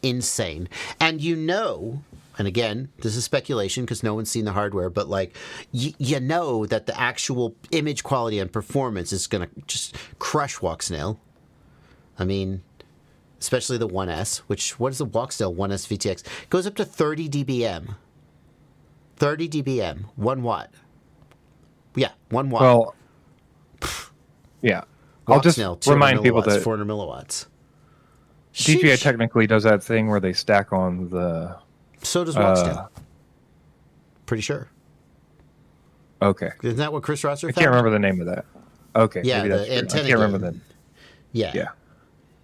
Insane. And you know, and again, this is speculation because no one's seen the hardware, but like, you know that the actual image quality and performance is going to just crush Walksnail. I mean, especially the 1S, which, what is the Walksnail 1S VTX? It goes up to 30 dBm. 30 dBm, 1 watt. Yeah, 1 watt. Well, yeah. I'll just remind people that 400 milliwatts. DJI Sheesh. technically does that thing where they stack on the... So does Walksnail. Pretty sure. Okay. Isn't that what Chris Rosser found? I can't remember the name of that. Okay. Yeah, maybe that's the antenna. I can't remember the... Yeah.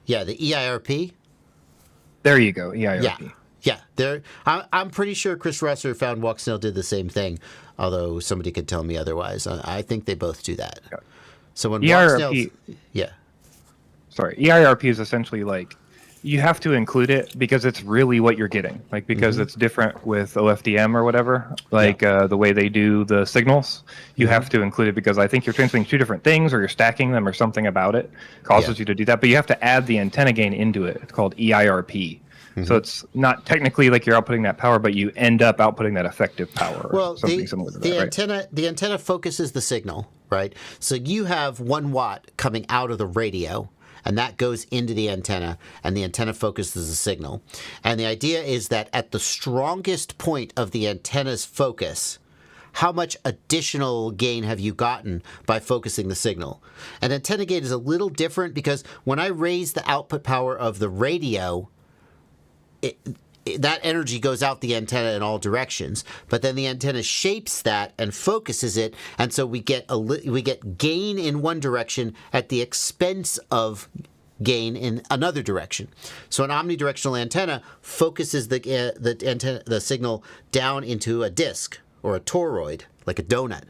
Yeah, the EIRP. There you go, EIRP. Yeah. I'm pretty sure Chris Rosser found Walksnail did the same thing, although somebody could tell me otherwise. I think they both do that. Yeah. So when EIRP... Yeah. Sorry, EIRP is essentially like, you have to include it because it's really what you're getting. Like, because it's different with OFDM or whatever, like the way they do the signals, you have to include it because I think you're transmitting two different things or you're stacking them or something about it causes you to do that. But you have to add the antenna gain into it. It's called EIRP. So it's not technically like you're outputting that power, but you end up outputting that effective power. Well, something similar to that, the antenna focuses the signal, right? So you have 1 watt coming out of the radio, and that goes into the antenna, and the antenna focuses the signal. And the idea is that at the strongest point of the antenna's focus, how much additional gain have you gotten by focusing the signal? And antenna gain is a little different because when I raise the output power of the radio, that energy goes out the antenna in all directions, but then the antenna shapes that and focuses it, and so we get gain in one direction at the expense of gain in another direction. So an omnidirectional antenna focuses the signal down into a disc or a toroid, like a donut.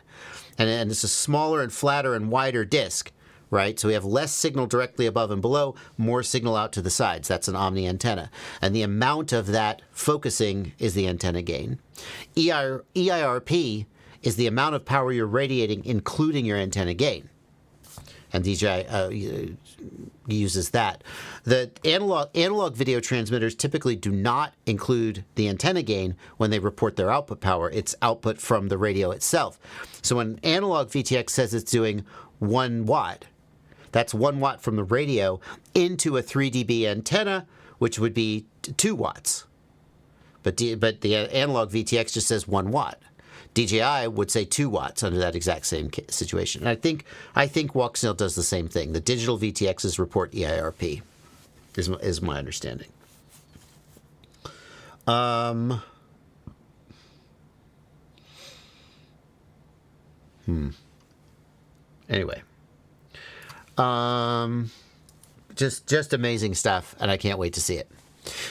And it's a smaller and flatter and wider disc, right? So we have less signal directly above and below, more signal out to the sides. That's an omni antenna. And the amount of that focusing is the antenna gain. EIRP is the amount of power you're radiating, including your antenna gain. And DJI uses that. The analog video transmitters typically do not include the antenna gain when they report their output power. It's output from the radio itself. So when analog VTX says it's doing 1 watt, that's 1 watt from the radio into a 3 dB antenna, which would be 2 watts. But the analog VTX just says 1 watt. DJI would say 2 watts under that exact same situation. And I think Walksnail does the same thing. The digital VTXs report EIRP, is my understanding. Anyway. Just amazing stuff, and I can't wait to see it.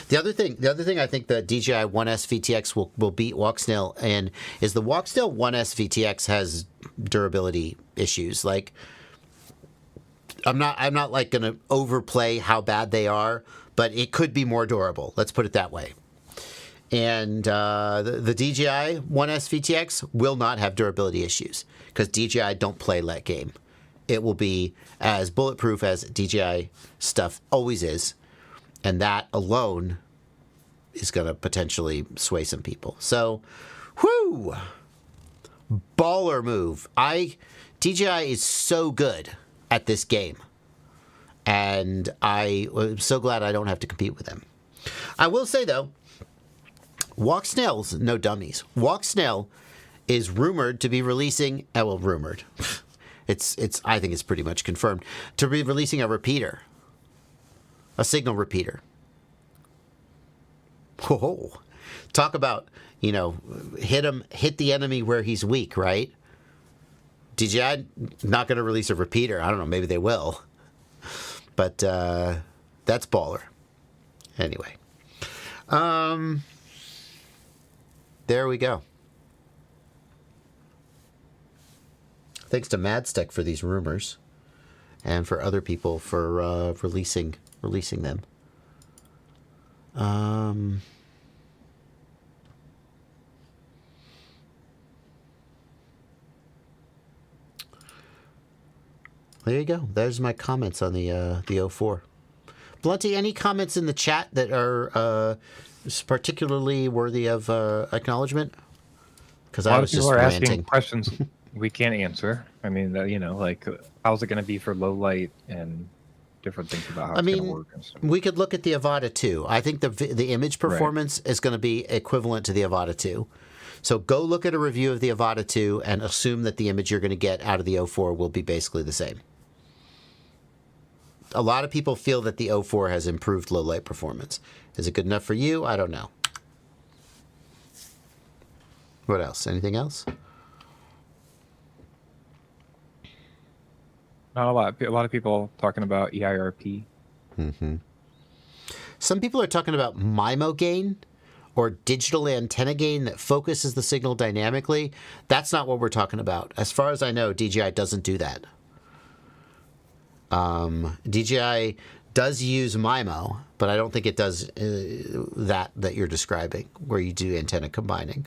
The other thing I think the DJI 1S VTX will beat Walksnail in is the Walksnail 1S VTX has durability issues. Like, I'm not like going to overplay how bad they are, but it could be more durable. Let's put it that way. And the DJI 1S VTX will not have durability issues because DJI don't play that game. It will be as bulletproof as DJI stuff always is. And that alone is going to potentially sway some people. So, whoo! Baller move. DJI is so good at this game. And I'm so glad I don't have to compete with them. I will say, though, Walksnail's no dummies. Walksnail is rumored to be releasing... rumored. I think it's pretty much confirmed. To be releasing a repeater. A signal repeater. Whoa. Talk about, hit the enemy where he's weak, right? DJI not going to release a repeater. I don't know, maybe they will. But that's baller. Anyway. There we go. Thanks to Madstech for these rumors. And for other people for releasing them. There you go. There's my comments on the O4. Blunty, any comments in the chat that are particularly worthy of acknowledgement? Because I was just ranting. Asking questions we can't answer. I mean, like how's it going to be for low light and different things about how it's going to work and stuff. We could look at the Avata 2. I think the image performance is going to be equivalent to the Avata 2. So go look at a review of the Avata 2 and assume that the image you're going to get out of the O4 will be basically the same. A lot of people feel that the O4 has improved low light performance. Is it good enough for you? I don't know. What else? Anything else? Not a lot. A lot of people talking about EIRP. Mm-hmm. Some people are talking about MIMO gain or digital antenna gain that focuses the signal dynamically. That's not what we're talking about. As far as I know, DJI doesn't do that. DJI does use MIMO, but I don't think it does that you're describing, where you do antenna combining.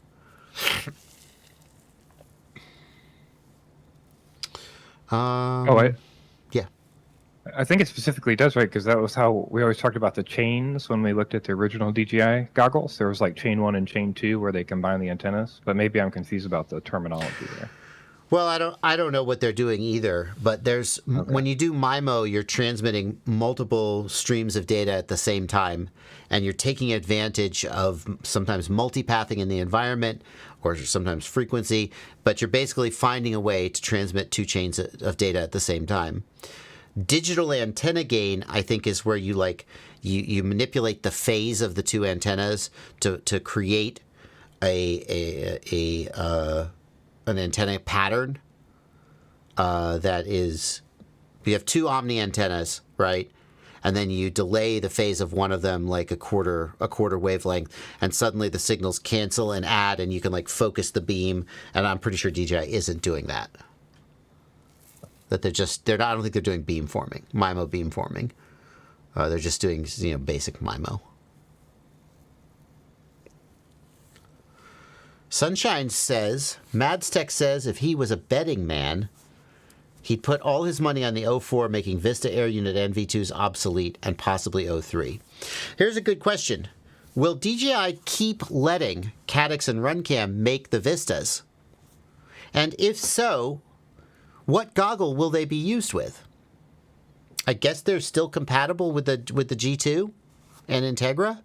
Yeah. I think it specifically does, right? Because that was how we always talked about the chains when we looked at the original DJI goggles. There was like chain 1 and chain 2 where they combine the antennas, but maybe I'm confused about the terminology there. Well, I don't know what they're doing either, but there's when you do MIMO, you're transmitting multiple streams of data at the same time, and you're taking advantage of sometimes multipathing in the environment or sometimes frequency, but you're basically finding a way to transmit 2 chains of data at the same time. Digital antenna gain, I think, is where you you manipulate the phase of the 2 antennas to create an antenna pattern that is, you have 2 omni antennas, right? and then you delay the phase of one of them like a quarter wavelength, and suddenly the signals cancel and add, and you can like focus the beam. And I'm pretty sure DJI isn't doing that. That they're not. I don't think they're doing MIMO beamforming. They're just doing basic MIMO. Sunshine says, Madstech says if he was a betting man, he'd put all his money on the O4, making Vista Air Unit NV2s obsolete, and possibly O3. Here's a good question. Will DJI keep letting Caddx and RunCam make the Vistas? And if so, what goggle will they be used with? I guess they're still compatible with the G2 and Integra.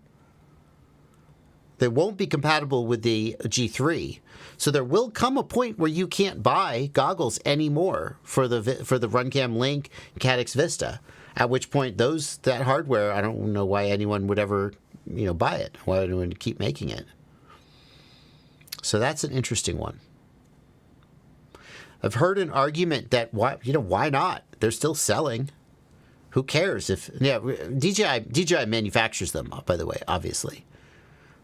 They won't be compatible with the G3. So there will come a point where you can't buy goggles anymore for the RunCam Link Caddx Vista. At which point that hardware, I don't know why anyone would ever buy it. Why would anyone keep making it? So that's an interesting one. I've heard an argument that why not? They're still selling. Who cares if DJI manufactures them, by the way, obviously.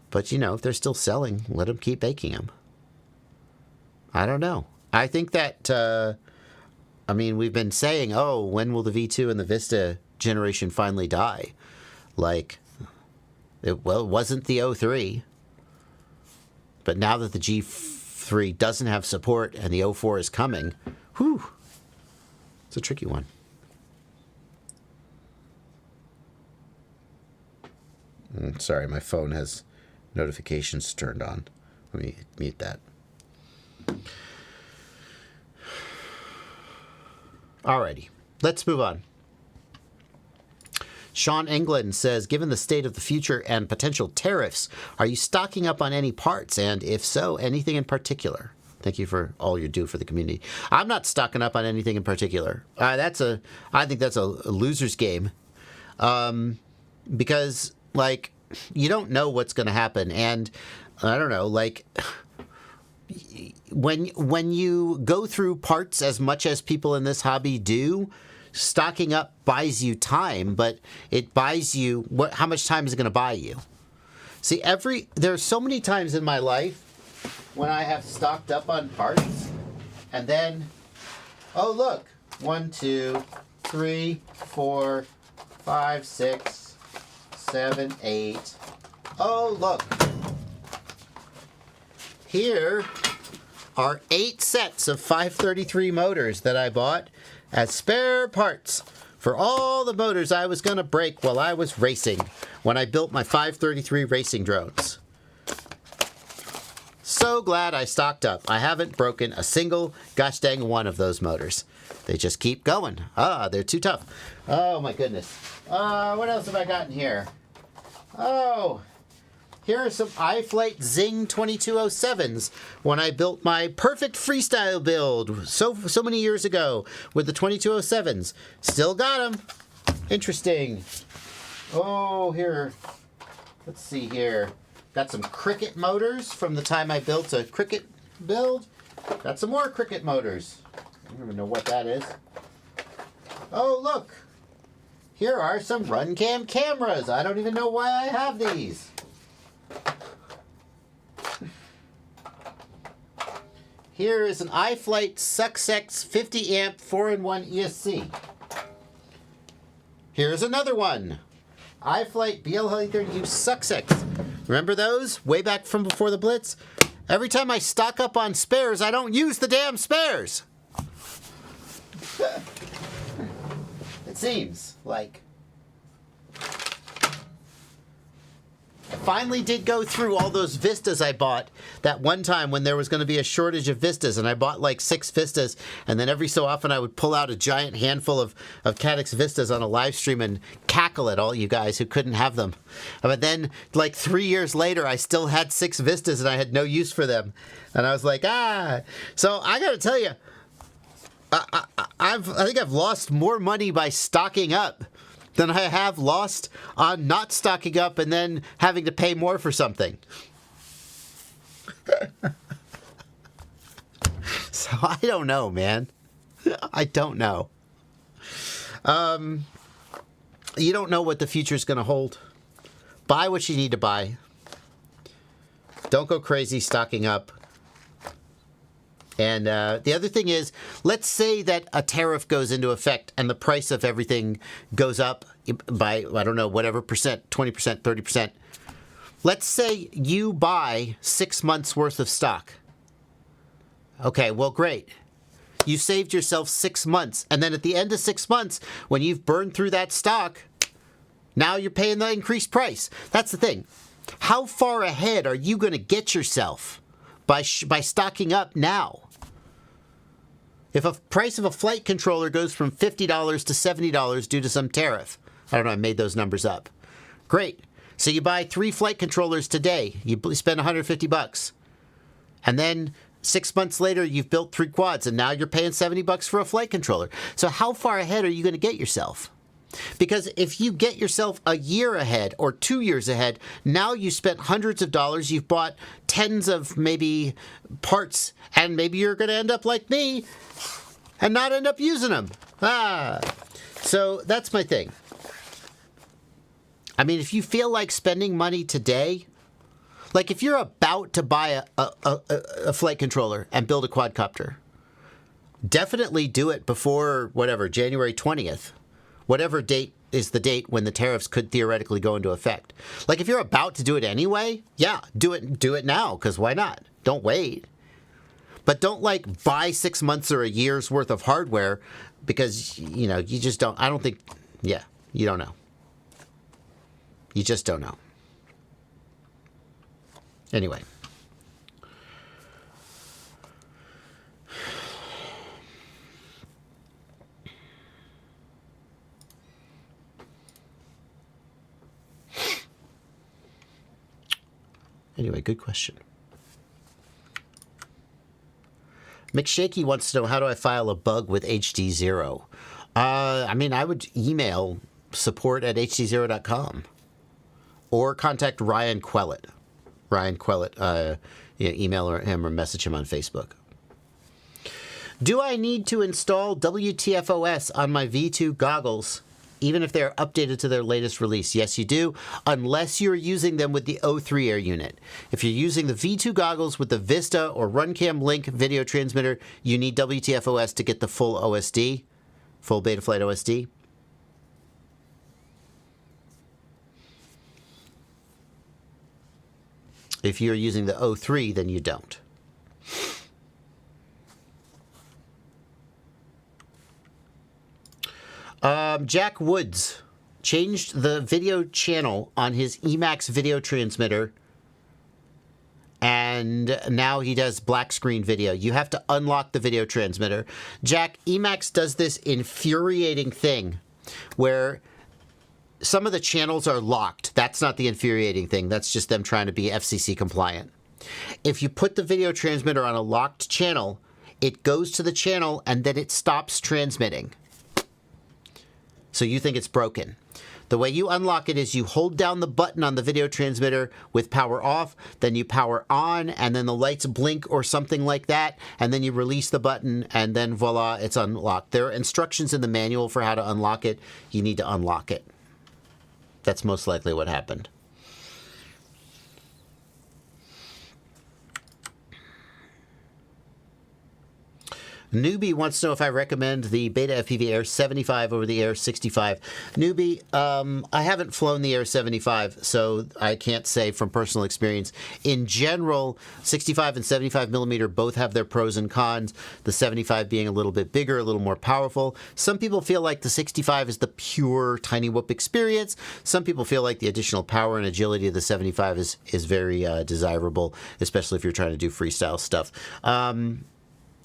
But, if they're still selling, let them keep making them. I don't know. I think that, we've been saying, when will the V2 and the Vista generation finally die? It wasn't the O3. But now that the G3 doesn't have support and the O4 is coming, it's a tricky one. Sorry, my phone has notifications turned on. Let me mute that. Alrighty, let's move on. Sean England says, given the state of the future and potential tariffs, are you stocking up on any parts? And if so, anything in particular? Thank you for all you do for the community. I'm not stocking up on anything in particular. I think that's a loser's game. Because, you don't know what's going to happen. And I don't know, when you go through parts as much as people in this hobby do, stocking up buys you time, but it buys you how much time is it going to buy you? See, there's so many times in my life when I have stocked up on parts, and then, oh look, 1, 2, 3, 4, 5, 6, 7, 8. Oh, look. Here are 8 sets of 533 motors that I bought as spare parts for all the motors I was going to break while I was racing when I built my 533 racing drones. So glad I stocked up. I haven't broken a single gosh dang one of those motors. They just keep going. They're too tough. Oh my goodness. What else have I got in here? Oh, here are some iFlight Zing 2207s when I built my perfect freestyle build so many years ago with the 2207s. Still got them. Interesting. Oh, here. Let's see here. Got some Cricket motors from the time I built a Cricket build. Got some more Cricket motors. I don't even know what that is. Oh, look. Here are some RunCam cameras. I don't even know why I have these. Here is an iFlight Success 50 amp 4-in-1 ESC. Here's another one. iFlight BL30U Success. Remember those? Way back from before the Blitz? Every time I stock up on spares, I don't use the damn spares. It seems like. I finally did go through all those Vistas I bought that one time when there was going to be a shortage of Vistas, and I bought 6 Vistas, and then every so often I would pull out a giant handful of Caddx Vistas on a live stream and cackle at all you guys who couldn't have them. But then 3 years later I still had 6 Vistas and I had no use for them, and I was like, So I gotta tell you, I think I've lost more money by stocking up than I have lost on not stocking up and then having to pay more for something. So I don't know, man. I don't know. You don't know what the future is going to hold. Buy what you need to buy. Don't go crazy stocking up. And the other thing is, let's say that a tariff goes into effect and the price of everything goes up by, I don't know, whatever percent, 20%, 30%. Let's say you buy 6 months worth of stock. Okay, well, great. You saved yourself 6 months. And then at the end of 6 months, when you've burned through that stock, now you're paying the increased price. That's the thing. How far ahead are you going to get yourself by stocking up now? If a price of a flight controller goes from $50 to $70 due to some tariff, I don't know, I made those numbers up. Great. So you buy 3 flight controllers today. You spend $150. And then 6 months later, you've built 3 quads, and now you're paying $70 for a flight controller. So how far ahead are you going to get yourself? Because if you get yourself a year ahead or 2 years ahead, now you spent hundreds of dollars, you've bought tens of maybe parts, and maybe you're going to end up like me and not end up using them. So that's my thing. I mean, if you feel like spending money today, like if you're about to buy a flight controller and build a quadcopter, definitely do it before, whatever, January 20th. Whatever date is the date when the tariffs could theoretically go into effect. Like if you're about to do it anyway, yeah, do it now, because why not? Don't wait. But don't like buy 6 months or a year's worth of hardware because, you know, you just don't, I don't think, yeah, you don't know. You just don't know. Anyway. Anyway, good question. McShaky wants to know, how do I file a bug with HD0? I mean, I would email support@hd0.com or contact Ryan Quellet. Ryan Quellet, email him or message him on Facebook. Do I need to install WTFOS on my V2 goggles, even if they're updated to their latest release? Yes, you do, unless you're using them with the O3 Air unit. If you're using the V2 goggles with the Vista or RunCam Link video transmitter, you need WTFOS to get the full OSD, full Betaflight OSD. If you're using the O3, then you don't. Jack Woods changed the video channel on his Emax video transmitter, and now he does black screen video. You have to unlock the video transmitter. Jack, Emax does this infuriating thing where some of the channels are locked. That's not the infuriating thing. That's just them trying to be FCC compliant. If you put the video transmitter on a locked channel, it goes to the channel and then it stops transmitting. So you think it's broken. The way you unlock it is you hold down the button on the video transmitter with power off, then you power on, and then the lights blink or something like that, and then you release the button, and then voila, it's unlocked. There are instructions in the manual for how to unlock it. You need to unlock it. That's most likely what happened. Newbie wants to know if I recommend the Beta FPV Air 75 over the Air 65. Newbie, I haven't flown the Air 75, so I can't say from personal experience. In general, 65 and 75 millimeter both have their pros and cons, the 75 being a little bit bigger, a little more powerful. Some people feel like the 65 is the pure tiny whoop experience. Some people feel like the additional power and agility of the 75 is very desirable, especially if you're trying to do freestyle stuff.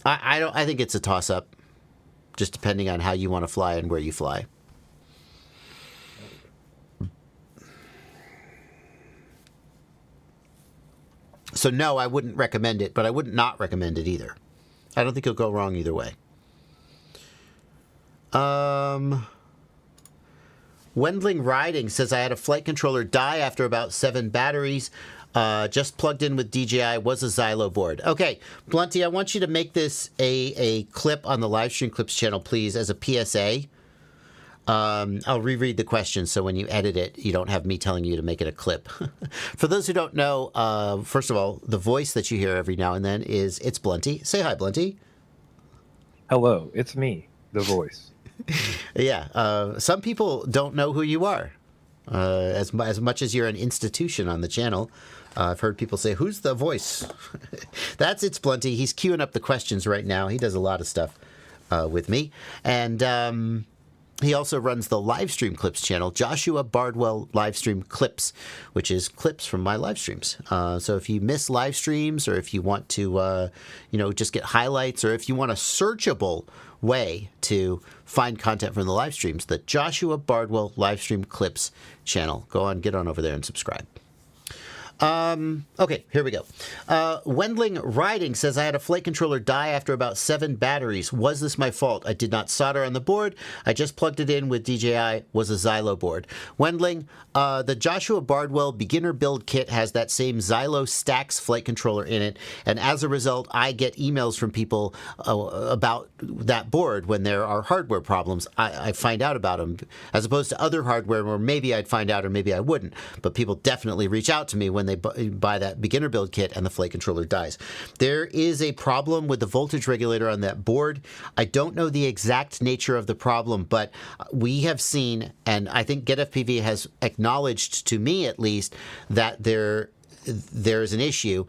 I think it's a toss-up, just depending on how you want to fly and where you fly. So no, I wouldn't recommend it, but I would not recommend it either. I don't think you'll go wrong either way. Wendling Riding says, I had a flight controller die after about 7 batteries. Just plugged in with DJI, was a Xylo board. Okay, Blunty, I want you to make this a clip on the Livestream Clips channel, please, as a PSA. I'll reread the question so when you edit it, you don't have me telling you to make it a clip. For those who don't know, first of all, the voice that you hear every now and then it's Blunty. Say hi, Blunty. Hello, it's me, the voice. Yeah, some people don't know who you are. As much as you're an institution on the channel, I've heard people say, "Who's the voice?" That's It's Blunty. He's queuing up the questions right now. He does a lot of stuff with me, and he also runs the Livestream Clips channel, Joshua Bardwell Livestream Clips, which is clips from my live streams. So if you miss live streams, or if you want to, just get highlights, or if you want a searchable way to find content from the live streams, the Joshua Bardwell Livestream Clips channel. Go on, get on over there and subscribe. Okay, here we go. Wendling Riding says, I had a flight controller die after about 7 batteries. Was this my fault? I did not solder on the board. I just plugged it in with DJI, was a Xylo board. Wendling, the Joshua Bardwell beginner build kit has that same Xylo Stax flight controller in it. And as a result, I get emails from people about that board when there are hardware problems. I find out about them, as opposed to other hardware where maybe I'd find out or maybe I wouldn't. But people definitely reach out to me when they buy that beginner build kit and the flight controller dies. There is a problem with the voltage regulator on that board. I don't know the exact nature of the problem, but we have seen, and I think GetFPV has acknowledged, to me at least, that there's an issue.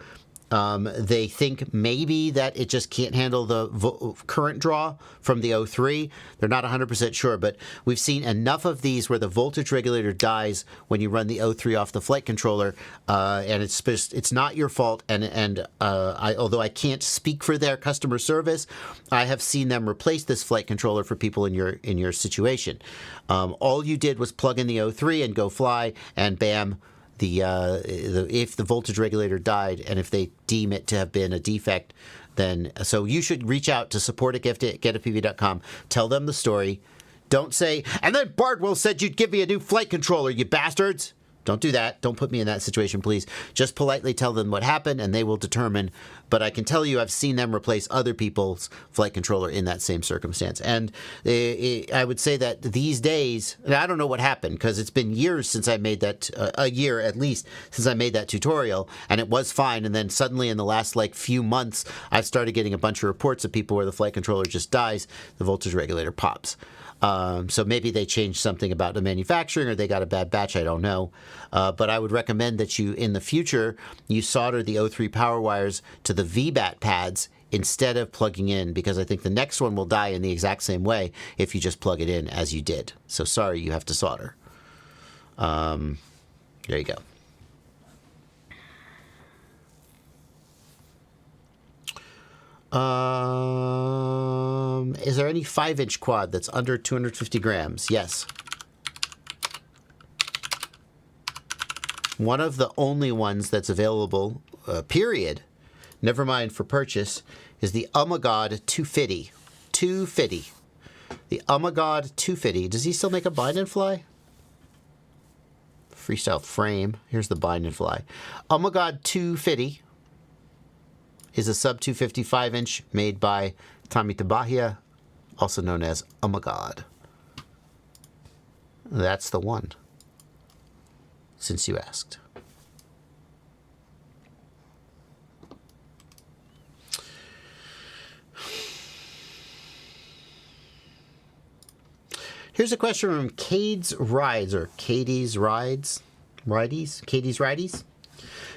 They think maybe that it just can't handle the current draw from the O3. They're not 100% sure, but we've seen enough of these where the voltage regulator dies when you run the O3 off the flight controller, and it's not your fault. And although I can't speak for their customer service, I have seen them replace this flight controller for people in your situation. All you did was plug in the O3 and go fly, and bam. If the voltage regulator died, and if they deem it to have been a defect, then so you should reach out to support@getafpv.com. Tell them the story. Don't say, and then Bardwell said you'd give me a new flight controller, you bastards. Don't do that. Don't put me in that situation, please. Just politely tell them what happened, and they will determine. But I can tell you I've seen them replace other people's flight controller in that same circumstance. And I would say that these days, and I don't know what happened, because it's been years since I made that, a year at least, since I made that tutorial, and it was fine. And then suddenly in the last few months, I've started getting a bunch of reports of people where the flight controller just dies, the voltage regulator pops. So maybe they changed something about the manufacturing, or they got a bad batch, I don't know. But I would recommend that you, in the future, you solder the O3 power wires to the VBAT pads instead of plugging in, because I think the next one will die in the exact same way if you just plug it in as you did. So sorry, you have to solder. There you go. Is there any 5-inch quad that's under 250 grams? Yes. One of the only ones that's available, period, never mind for purchase, is the Umagod 250. 250. The Umagod 250. Does he still make a bind and fly? Freestyle frame. Here's the bind and fly. Umagod 250. Is a sub 250 5-inch made by Tommy Tabahia, also known as Oh My God. That's the one, since you asked. Here's a question from Cade's Rides, or Katie's Rides? Katie's Rides?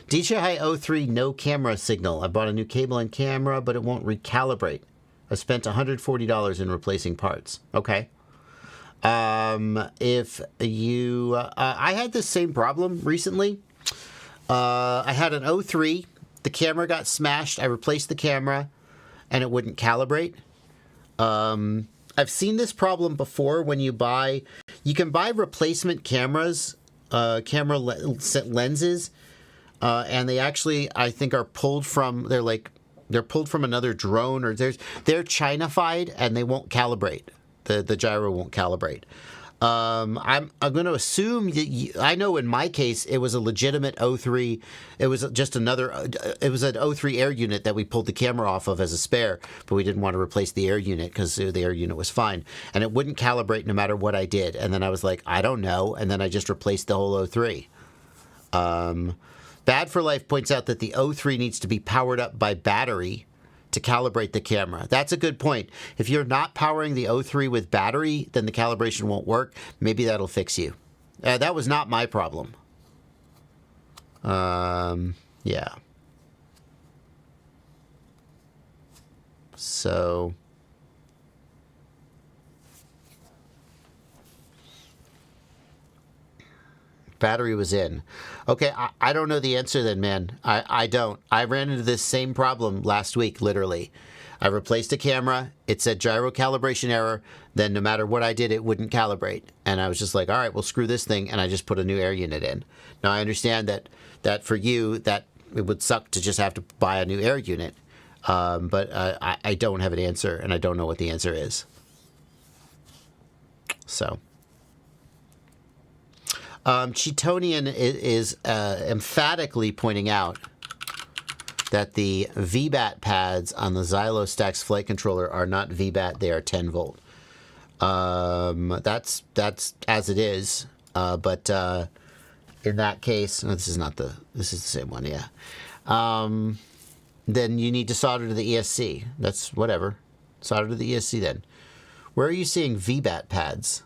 DJI O3 no camera signal. I bought a new cable and camera, but it won't recalibrate. I spent $140 in replacing parts. Okay. If you... I had this same problem recently. I had an O3. The camera got smashed. I replaced the camera, and it wouldn't calibrate. I've seen this problem before when you buy... You can buy replacement cameras, lenses, and they actually, I think, are pulled from, they're pulled from another drone, or they're China-fied, and they won't calibrate. The gyro won't calibrate. I'm going to assume that I know in my case it was a legitimate O3. It was just another. It was an O3 air unit that we pulled the camera off of as a spare, but we didn't want to replace the air unit because the air unit was fine and it wouldn't calibrate no matter what I did. And then I was like, I don't know, and then I just replaced the whole O3. Bad for Life points out that the O3 needs to be powered up by battery to calibrate the camera. That's a good point. If you're not powering the O3 with battery, then the calibration won't work. Maybe that'll fix you. That was not my problem. Yeah. So... battery was in. Okay, I don't know the answer then, man. I don't. I ran into this same problem last week, literally. I replaced a camera. It said gyro calibration error. Then no matter what I did, it wouldn't calibrate. And I was just like, all right, well, screw this thing. And I just put a new air unit in. Now, I understand that for you, that it would suck to just have to buy a new air unit. But I don't have an answer, and I don't know what the answer is. So... Cheatonian is emphatically pointing out that the VBAT pads on the Zylostax flight controller are not VBAT, they are 10 volt. That's as it is, but in that case, no, this is the same one, yeah. Then you need to solder to the ESC. That's whatever. Solder to the ESC then. Where are you seeing VBAT pads?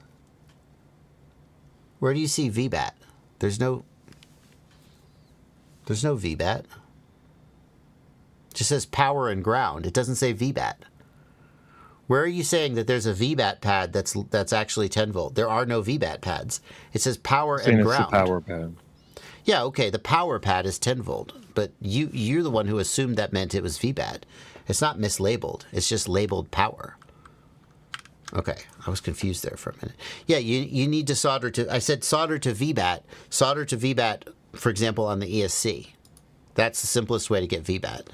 Where do you see VBAT? There's no VBAT. It just says power and ground. It doesn't say VBAT. Where are you saying that there's a VBAT pad that's actually 10 volt? There are no VBAT pads. It says power and ground. It's the power pad. Yeah, okay, the power pad is 10 volt, but you're the one who assumed that meant it was VBAT. It's not mislabeled. It's just labeled power. Okay, I was confused there for a minute. Yeah, you need to solder to... I said solder to VBAT. Solder to VBAT, for example, on the ESC. That's the simplest way to get VBAT.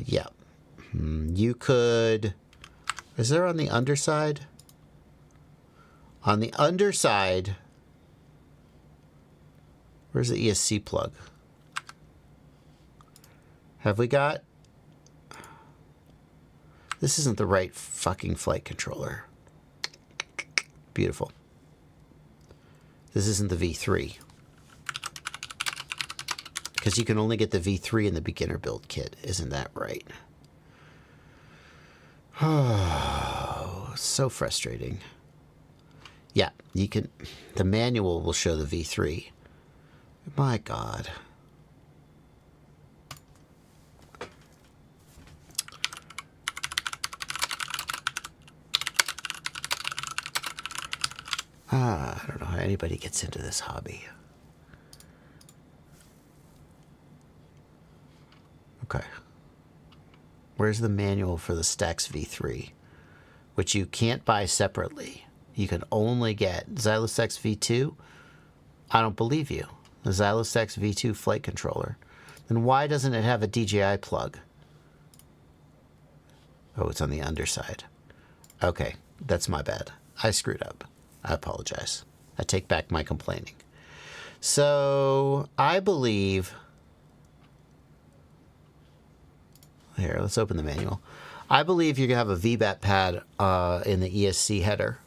Yeah. You could... Is there on the underside? On the underside... Where's the ESC plug? Have we got... This isn't the right fucking flight controller. Beautiful. This isn't the V3. Because you can only get the V3 in the beginner build kit. Isn't that right? Oh, so frustrating. Yeah, you can... The manual will show the V3. My God. I don't know how anybody gets into this hobby. Okay. Where's the manual for the Stax V3? Which you can't buy separately. You can only get Zylostax V2. I don't believe you. The Zylostax V2 flight controller. Then why doesn't it have a DJI plug? Oh, it's on the underside. Okay, that's my bad. I screwed up. I apologize. I take back my complaining. So, I believe... Here, let's open the manual. I believe you can have a VBAT pad in the ESC header.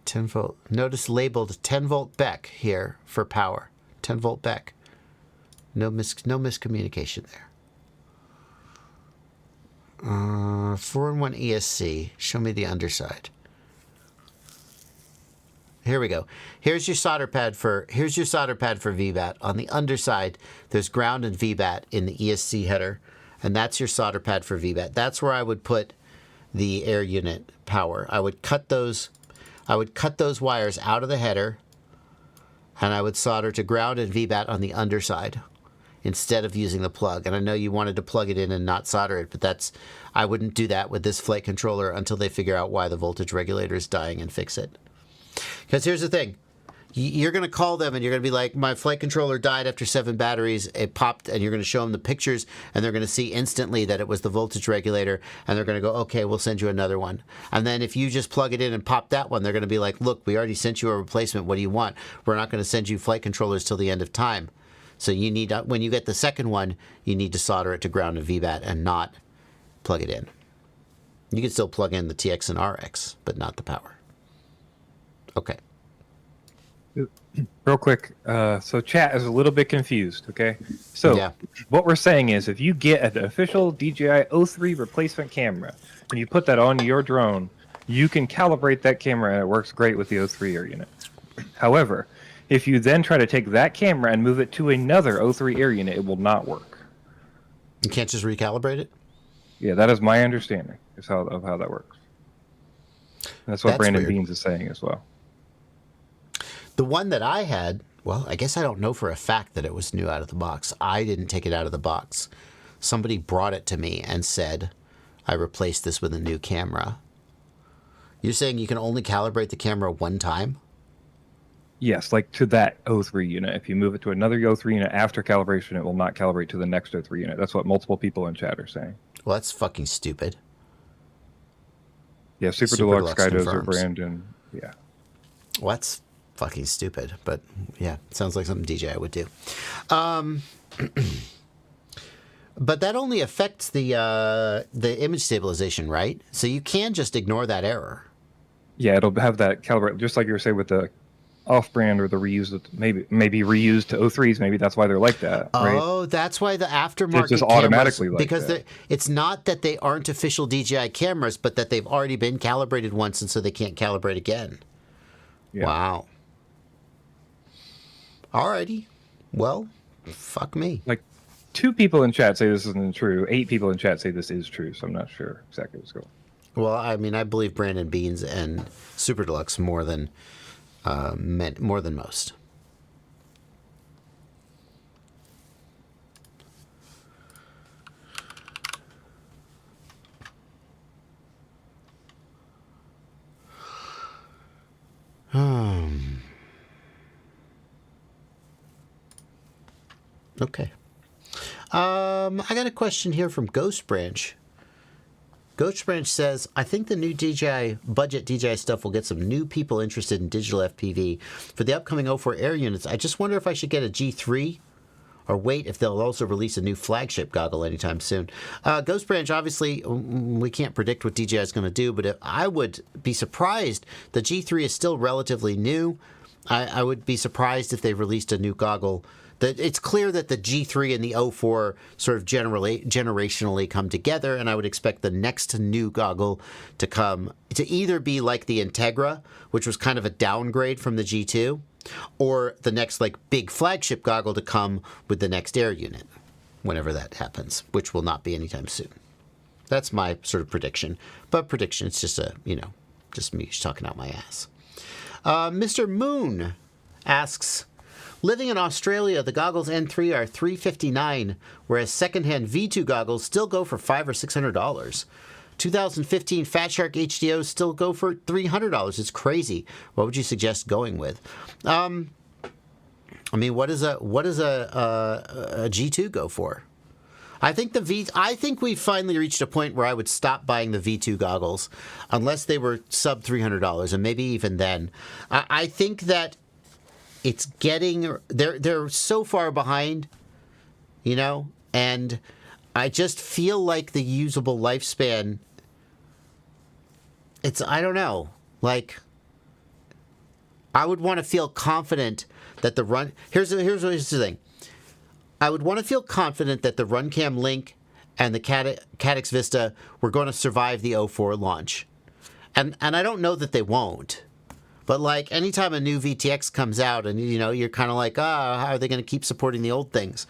.10 volt. Notice labeled 10 volt Beck here for power. 10 volt Beck. No miscommunication there. 4-in-1 ESC. Show me the underside. Here we go. Here's your solder pad for VBAT. On the underside, there's ground and VBAT in the ESC header, and that's your solder pad for VBAT. That's where I would put the air unit power. I would cut those wires out of the header, and I would solder to ground and VBAT on the underside instead of using the plug. And I know you wanted to plug it in and not solder it, but I wouldn't do that with this flight controller until they figure out why the voltage regulator is dying and fix it. Because here's the thing. You're going to call them and you're going to be like, my flight controller died after 7 batteries. It popped, and you're going to show them the pictures, and they're going to see instantly that it was the voltage regulator, and they're going to go, okay, we'll send you another one. And then if you just plug it in and pop that one, they're going to be like, look, we already sent you a replacement. What do you want? We're not going to send you flight controllers till the end of time. So you need, when you get the second one, you need to solder it to ground and VBAT and not plug it in. You can still plug in the TX and RX, but not the power. Okay. Real quick, so chat is a little bit confused, okay? So what we're saying is if you get an official DJI O3 replacement camera and you put that on your drone, you can calibrate that camera and it works great with the O3 air unit. However, if you then try to take that camera and move it to another O3 air unit, it will not work. You can't just recalibrate it? Yeah, that is my understanding of how that works. That's what Brandon weird. Beans is saying as well. The one that I had, well, I guess I don't know for a fact that it was new out of the box. I didn't take it out of the box. Somebody brought it to me and said, I replaced this with a new camera. You're saying you can only calibrate the camera one time? Yes, like to that O3 unit. If you move it to another O3 unit after calibration, it will not calibrate to the next O3 unit. That's what multiple people in chat are saying. Well, that's fucking stupid. Yeah, Super Deluxe Skydozer, Brandon. Yeah. Well, that's fucking stupid, but yeah, sounds like something DJI would do. But that only affects the image stabilization, right? So you can just ignore that error. Yeah, it'll have that calibrate, just like you were saying with the off-brand or the reused, maybe reused to O3s. Maybe that's why they're like that. Right? Oh, that's why the aftermarket it's just automatically cameras, like because that. It's not that they aren't official DJI cameras, but that they've already been calibrated once, and so they can't calibrate again. Yeah. Wow. Alrighty. Well, fuck me. Like 2 people in chat say this isn't true. 8 people in chat say this is true. So I'm not sure exactly what's going on. Well, I mean, I believe Brandon Beans and Super Deluxe more than most. Okay. I got a question here from Ghost Branch. Ghost Branch says, I think the new budget DJI stuff will get some new people interested in digital FPV. For the upcoming O4 air units, I just wonder if I should get a G3 or wait if they'll also release a new flagship goggle anytime soon. Ghost Branch, obviously, we can't predict what DJI is going to do, but I would be surprised. The G3 is still relatively new. I would be surprised if they released a new goggle. It's clear that the G3 and the O4 sort of generationally come together, and I would expect the next new goggle to come to either be like the Integra, which was kind of a downgrade from the G2, or the next like big flagship goggle to come with the next air unit, whenever that happens, which will not be anytime soon. That's my sort of prediction. But prediction, it's just just me talking out my ass. Mr. Moon asks, living in Australia, the goggles N3 are $359, whereas secondhand V2 goggles still go for $500 or $600. 2015 Fat Shark HDOs still go for $300. It's crazy. What would you suggest going with? I mean, what does a G2 go for? I think we finally reached a point where I would stop buying the V2 goggles unless they were sub $300, and maybe even then. I think that it's getting they're so far behind, and I just feel like the usable lifespan. I don't know. Like, I would want to feel confident that the run. Here's the thing. I would want to feel confident that the RunCam Link and the Caddx Vista were going to survive the O4 launch, and I don't know that they won't. But like anytime a new VTX comes out, and you're kind of like, how are they going to keep supporting the old things?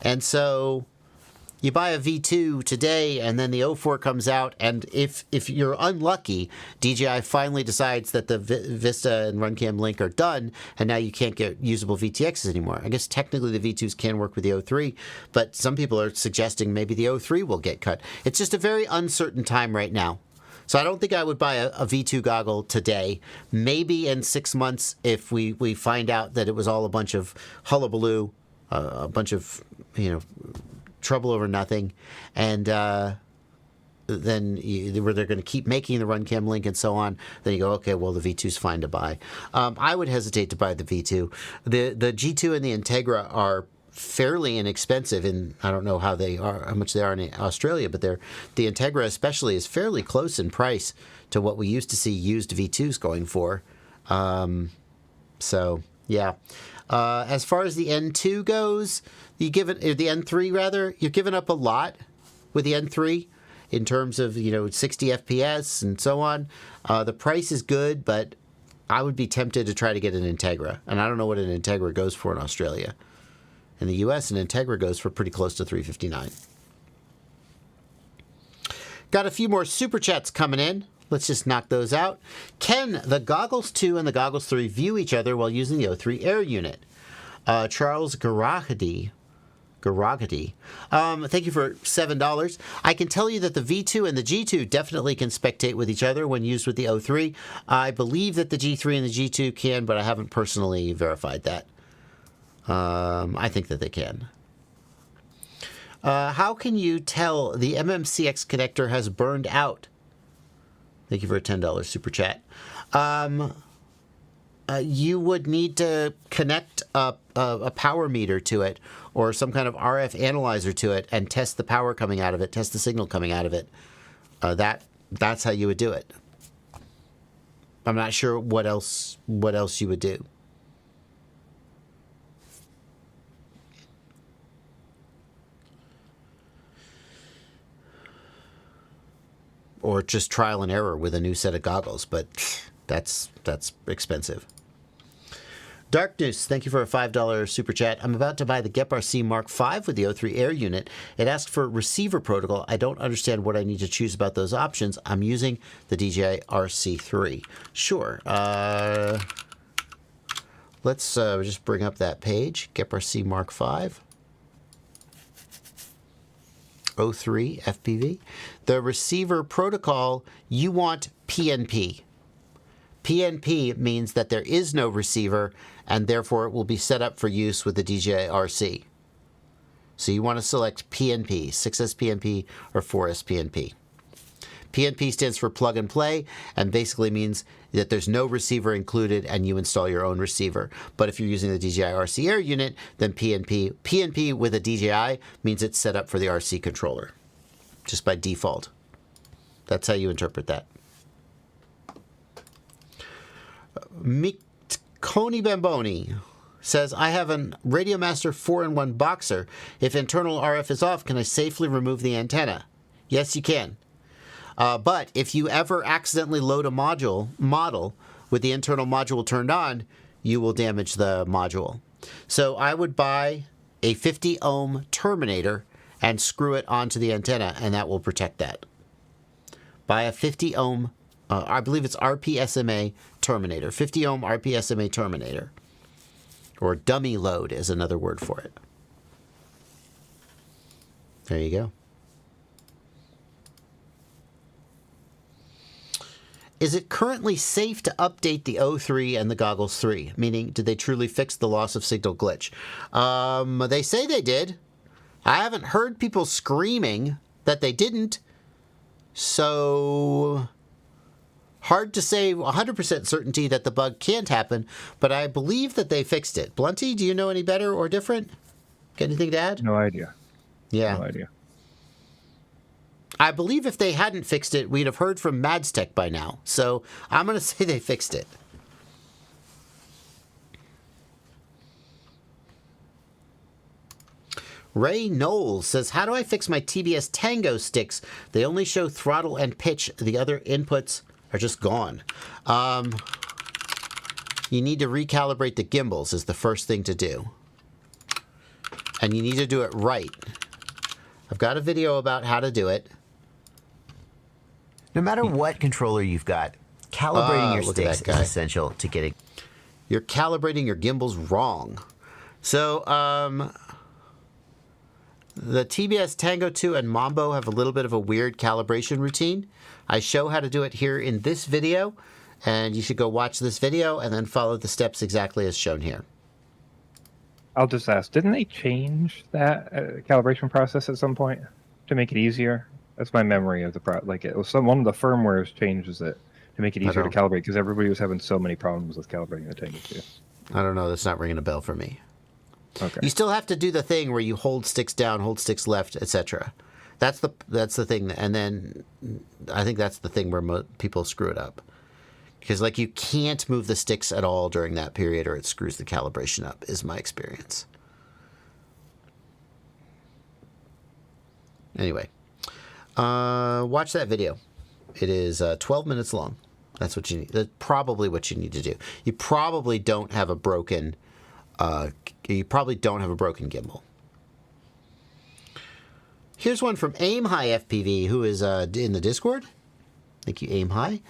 And so you buy a V2 today, and then the O4 comes out, and if you're unlucky, DJI finally decides that the Vista and RunCam Link are done, and now you can't get usable VTXs anymore. I guess technically the V2s can work with the O3, but some people are suggesting maybe the O3 will get cut. It's just a very uncertain time right now. So I don't think I would buy a V2 goggle today. Maybe in 6 months if we find out that it was all a bunch of hullabaloo, a bunch of, trouble over nothing, and then where they're going to keep making the RunCam link and so on, then you go, okay, well, the V2's fine to buy. I would hesitate to buy the V2. The G2 and the Integra are fairly inexpensive, and I don't know how much they are in Australia, but the Integra especially is fairly close in price to what we used to see used V2s going for. So yeah. As far as the N2 goes, the N3 rather, you're giving up a lot with the N3 in terms of 60 FPS and so on. The price is good, but I would be tempted to try to get an Integra, and I don't know what an Integra goes for in Australia. In the US, an Integra goes for pretty close to $359. Got a few more super chats coming in. Let's just knock those out. Can the Goggles 2 and the Goggles 3 view each other while using the O3 Air unit? Charles Garagady. Thank you for $7. I can tell you that the V2 and the G2 definitely can spectate with each other when used with the O3. I believe that the G3 and the G2 can, but I haven't personally verified that. I think that they can. How can you tell the MMCX connector has burned out? Thank you for a $10 super chat. You would need to connect a power meter to it or some kind of RF analyzer to it and test the power coming out of it, test the signal coming out of it. That's how you would do it. I'm not sure what else you would do. Or just trial and error with a new set of goggles, but that's expensive. Darkness, thank you for a $5 super chat. I'm about to buy the GEP-RC Mark V with the O3 Air unit. It asks for receiver protocol. I don't understand what I need to choose about those options. I'm using the DJI RC3. Sure. Let's just bring up that page. GEP-RC Mark V. O3 FPV. The receiver protocol, you want PNP. PNP means that there is no receiver, and therefore it will be set up for use with the DJI RC. So you want to select PNP, 6S PNP or 4S PNP. PNP stands for plug and play, and basically means that there's no receiver included and you install your own receiver. But if you're using the DJI RC Air unit, then PNP with a DJI means it's set up for the RC controller, just by default. That's how you interpret that. Coney Bamboni says, I have a Radiomaster 4-in-1 Boxer. If internal RF is off, can I safely remove the antenna? Yes, you can. But if you ever accidentally load a model with the internal module turned on, you will damage the module. So I would buy a 50 ohm terminator and screw it onto the antenna, and that will protect that. Buy a 50 ohm, I believe it's RPSMA terminator, 50 ohm RPSMA terminator, or dummy load is another word for it. There you go. Is it currently safe to update the O3 and the Goggles 3? Meaning, did they truly fix the loss of signal glitch? They say they did. I haven't heard people screaming that they didn't. So, hard to say 100% certainty that the bug can't happen, but I believe that they fixed it. Blunty, do you know any better or different? Got anything to add? No idea. Yeah. No idea. I believe if they hadn't fixed it, we'd have heard from Madstech by now. So I'm going to say they fixed it. Ray Knowles says, how do I fix my TBS Tango sticks? They only show throttle and pitch. The other inputs are just gone. You need to recalibrate the gimbals is the first thing to do. And you need to do it right. I've got a video about how to do it. No matter what controller you've got, calibrating your sticks is essential to getting. You're calibrating your gimbals wrong. So, The TBS Tango 2 and Mambo have a little bit of a weird calibration routine. I show how to do it here in this video, and you should go watch this video and then follow the steps exactly as shown here. I'll just ask, didn't they change that calibration process at some point to make it easier? That's my memory of the like it was one of the firmwares changes it to make it easier to calibrate because everybody was having so many problems with calibrating the Tango 2. I don't know. That's not ringing a bell for me. Okay. You still have to do the thing where you hold sticks down, hold sticks left, etc. That's the thing, and then I think that's the thing where people screw it up. Because, like, you can't move the sticks at all during that period or it screws the calibration up, is my experience. Anyway, watch that video. It is 12 minutes long. That's what you need. That's probably what you need to do. You probably don't have a broken gimbal. Here's one from Aim High FPV, who is in the Discord. Thank you, Aim High.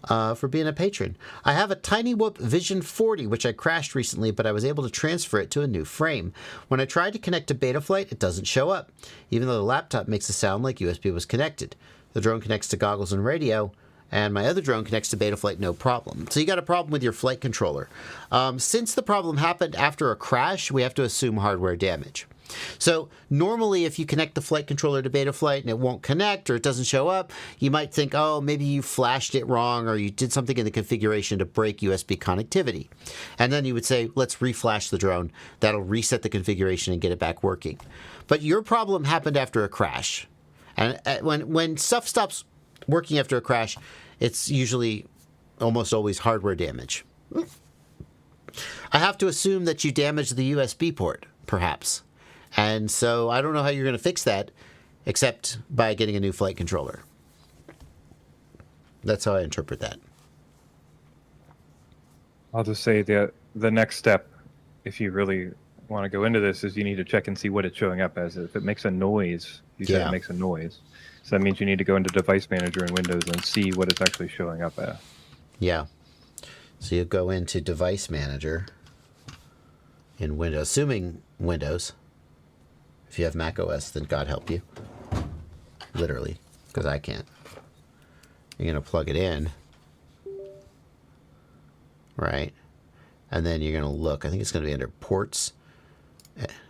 For being a patron. I have a Tiny Whoop Vision 40, which I crashed recently, but I was able to transfer it to a new frame. When I tried to connect to Betaflight, it doesn't show up, even though the laptop makes it sound like USB was connected. The drone connects to goggles and radio, and my other drone connects to Betaflight no problem. So you got a problem with your flight controller. Since the problem happened after a crash, we have to assume hardware damage. So normally if you connect the flight controller to Betaflight and it won't connect or it doesn't show up, you might think, oh, maybe you flashed it wrong or you did something in the configuration to break USB connectivity. And then you would say, let's reflash the drone. That'll reset the configuration and get it back working. But your problem happened after a crash. And when stuff stops working after a crash, it's usually almost always hardware damage. I have to assume that you damaged the USB port, perhaps. And so I don't know how you're going to fix that, except by getting a new flight controller. That's how I interpret that. I'll just say the next step, if you really want to go into this, is you need to check and see what it's showing up as. If it makes a noise, you said it makes a noise. So that means you need to go into Device Manager in Windows and see what it's actually showing up as. Yeah. So you go into Device Manager in Windows, assuming Windows. If you have Mac OS, then God help you. Literally, because I can't. You're going to plug it in. Right. And then you're going to look. I think it's going to be under Ports.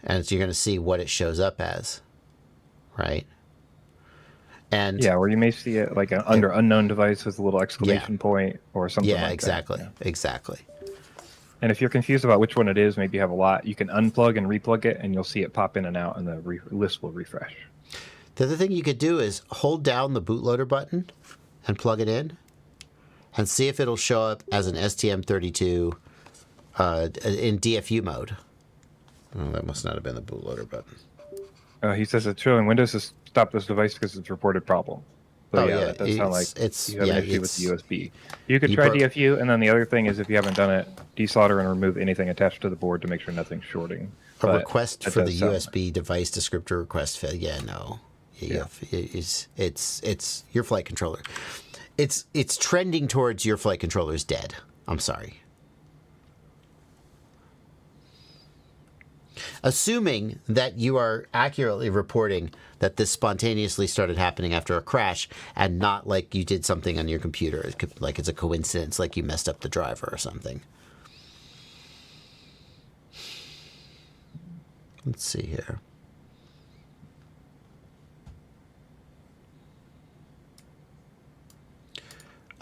And you're going to see what it shows up as. Right. And yeah, or you may see it like under unknown device with a little exclamation point or something like exactly. that. Yeah, exactly. And if you're confused about which one it is, maybe you have a lot, you can unplug and replug it, and you'll see it pop in and out, and the list will refresh. The other thing you could do is hold down the bootloader button and plug it in, and see if it'll show up as an STM32 in DFU mode. Oh, that must not have been the bootloader button. He says it's showing Windows has stopped this device because it's reported problem. So that does sound like you have an issue with the USB. You could try DFU, and then the other thing is if you haven't done it, desolder and remove anything attached to the board to make sure nothing's shorting. A request for the USB device descriptor request. Yeah, no. It's your flight controller. It's trending towards your flight controller's dead. I'm sorry. Assuming that you are accurately reporting that this spontaneously started happening after a crash and not like you did something on your computer, like it's a coincidence, like you messed up the driver or something. Let's see here.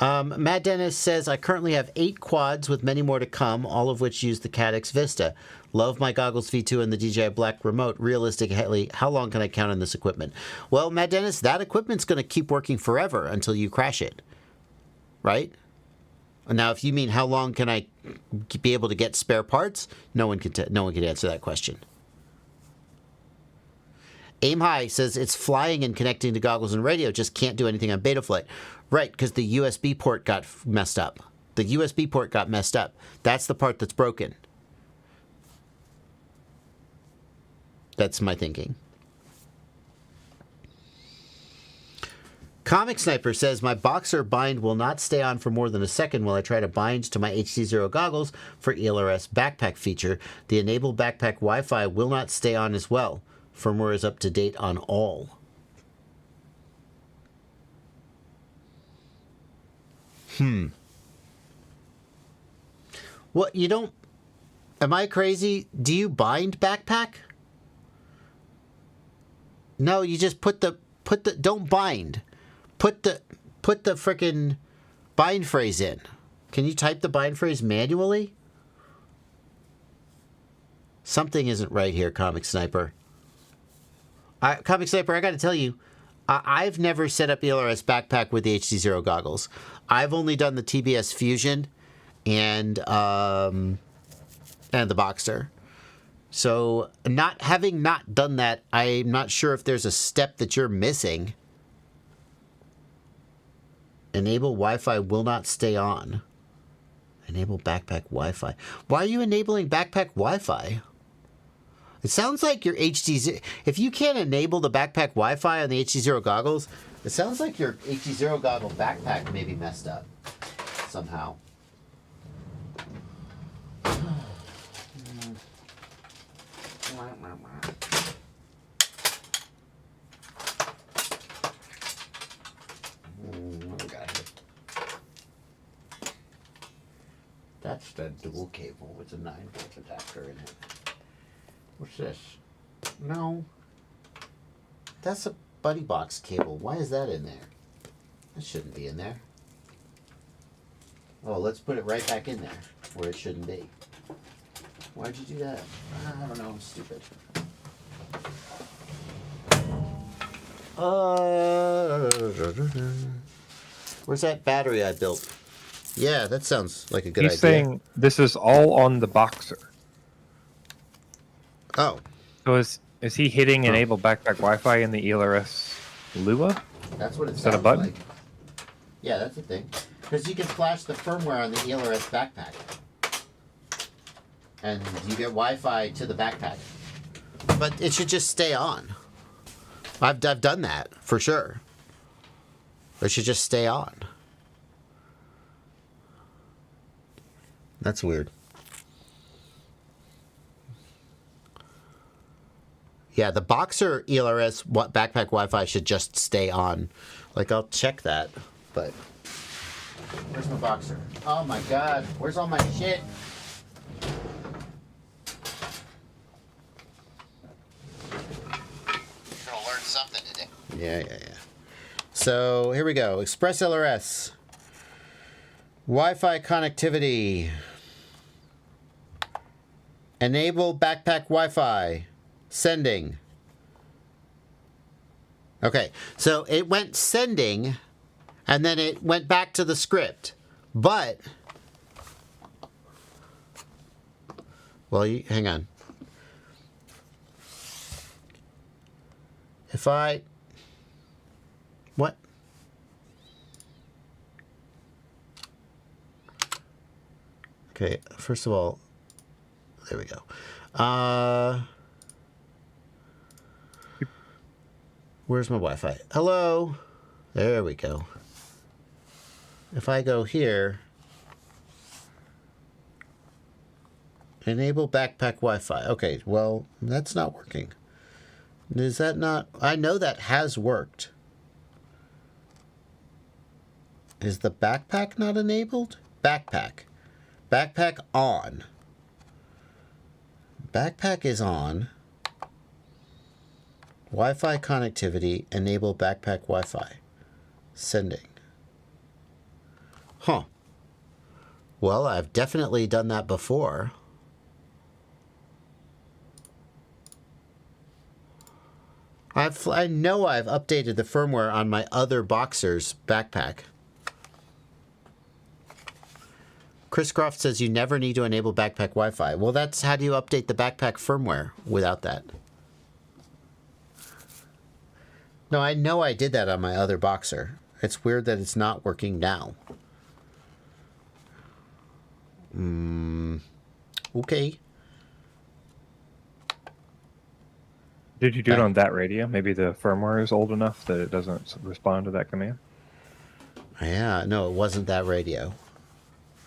Matt Dennis says, I currently have 8 quads with many more to come, all of which use the Caddx Vista. Love my Goggles V2 and the DJI Black remote. Realistically, how long can I count on this equipment? Well, Matt Dennis, that equipment's going to keep working forever until you crash it. Right? Now, if you mean how long can I be able to get spare parts, no one can answer that question. Aim High says it's flying and connecting to goggles and radio, just can't do anything on Betaflight. Right, because the USB port got messed up. The USB port got messed up. That's the part that's broken. That's my thinking. Comic Sniper says, my Boxer bind will not stay on for more than a second while I try to bind to my HC0 goggles for ELRS backpack feature. The enable backpack Wi-Fi will not stay on as well. Firmware is up to date on all. What, you don't... Am I crazy? Do you bind backpack? No, you just put the don't bind. Put the frickin' bind phrase in. Can you type the bind phrase manually? Something isn't right here, Comic Sniper. Comic Sniper, I gotta tell you, I've never set up ELRS backpack with the HD0 goggles. I've only done the TBS Fusion and the Boxer. So, having not done that, I'm not sure if there's a step that you're missing. Enable Wi-Fi will not stay on. Enable backpack Wi-Fi. Why are you enabling backpack Wi-Fi? It sounds like your HD0... If you can't enable the backpack Wi-Fi on the HD0 goggles, it sounds like your HD0 goggle backpack may be messed up somehow. What we got here? That's the dual cable with a 9-volt adapter in it. What's this? No. That's a buddy box cable. Why is that in there? That shouldn't be in there. Oh, let's put it right back in there where it shouldn't be. Why'd you do that? I don't know. I'm stupid. Where's that battery I built? Yeah, that sounds like a good idea. He's saying this is all on the Boxer. Oh. So is he hitting enable backpack Wi-Fi in the ELRS Lua? That's what it Is that a sounds button? like. Yeah, that's the thing. Because you can flash the firmware on the ELRS backpack. And you get Wi-Fi to the backpack. But it should just stay on. I've done that, for sure. It should just stay on. That's weird. Yeah, the Boxer ELRS backpack Wi-Fi should just stay on. Like, I'll check that, but... Where's my Boxer? Oh my god, where's all my shit? You're gonna learn something today. Yeah. So, here we go. Express LRS. Wi-Fi connectivity. Enable backpack Wi-Fi. Sending. Okay, so it went sending, and then it went back to the script. But, well, hang on. If I, what? Okay, first of all, there we go. Where's my Wi-Fi? Hello? There we go. If I go here, enable backpack Wi-Fi. Okay, well, that's not working. Is that not? I know that has worked. Is the backpack not enabled? Backpack. Backpack on. Backpack is on. Wi-Fi connectivity, enable backpack Wi-Fi. Sending. Huh. Well, I've definitely done that before. I know I've updated the firmware on my other Boxer's backpack. Chris Croft says you never need to enable backpack Wi-Fi. Well, that's how do you update the backpack firmware without that? No, I know I did that on my other Boxer. It's weird that it's not working now. Okay. Did you do it on that radio? Maybe the firmware is old enough that it doesn't respond to that command? Yeah, no, it wasn't that radio.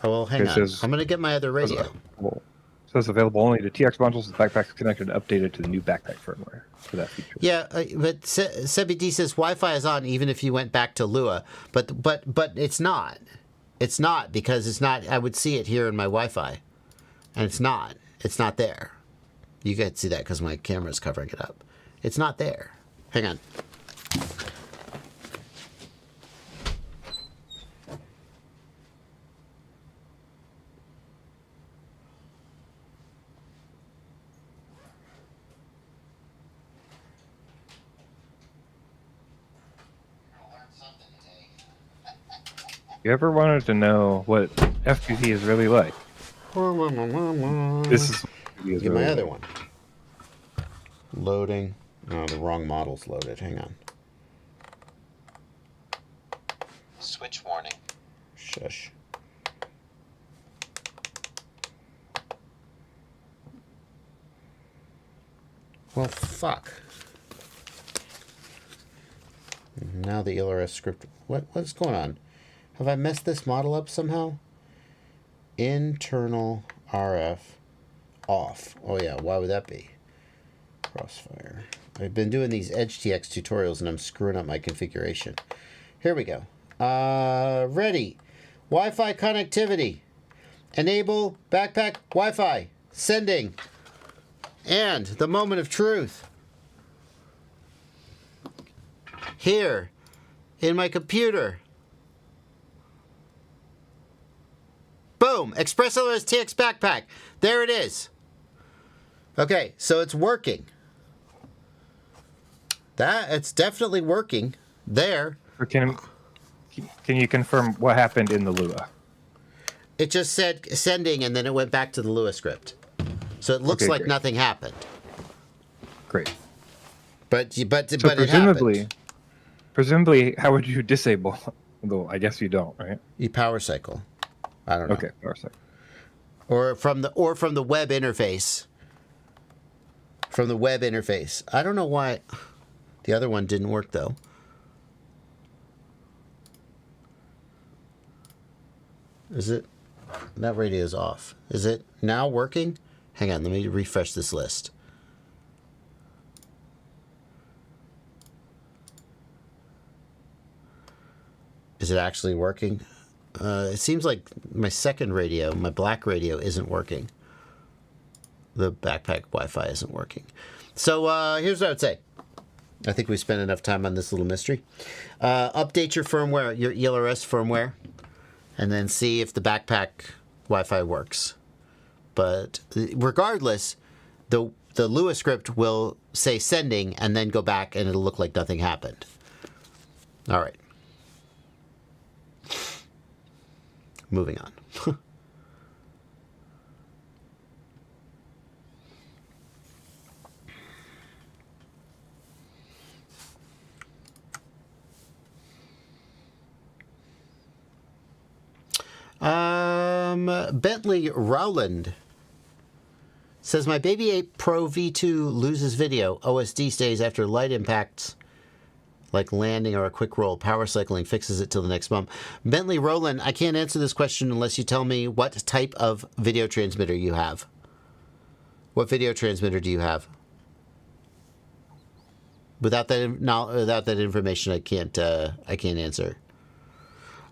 Oh, well, hang on. I'm going to get my other radio. Well, Says available only to TX modules. The backpack is connected and updated to the new backpack firmware for that feature. Yeah, but Sebi D says Wi-Fi is on even if you went back to Lua, but it's not. It's not because it's not. I would see it here in my Wi-Fi, and it's not. It's not there. You can't see that because my camera's covering it up. It's not there. Hang on. You ever wanted to know what FPV is really like? This is Get my other one. Loading. Oh, the wrong model's loaded. Hang on. Switch warning. Shush. Well, fuck. Now the LRS script. What's going on? Have I messed this model up somehow? Internal RF off. Oh yeah, why would that be? Crossfire. I've been doing these EdgeTX tutorials and I'm screwing up my configuration. Here we go. Ready. Wi-Fi connectivity. Enable backpack Wi-Fi. Sending. And the moment of truth. Here. In my computer. Boom! Express LRS TX backpack. There it is. Okay, so it's working. It's definitely working. There. Can you confirm what happened in the Lua? It just said sending, and then it went back to the Lua script. So it looks like great. nothing happened. Great. But So it happened. Presumably, how would you disable? Though I guess you don't, right? You power cycle. I don't know. Okay, power cycle. Or from the web interface. From the web interface. I don't know why the other one didn't work though. Is it? That radio is off. Is it now working? Hang on, let me refresh this list. Is it actually working? It seems like my second radio, my black radio, isn't working. The backpack Wi-Fi isn't working. So here's what I would say. I think we spent enough time on this little mystery. Update your firmware, your ELRS firmware, and then see if the backpack Wi-Fi works. But regardless, the Lua script will say sending and then go back and it'll look like nothing happened. All right. Moving on. Bentley Rowland says, my Baby 8 Pro V2 loses video. OSD stays after light impacts like landing or a quick roll. Power cycling fixes it till the next bump. Bentley Rowland, I can't answer this question unless you tell me what type of video transmitter you have. What video transmitter do you have? Without that information, I can't answer.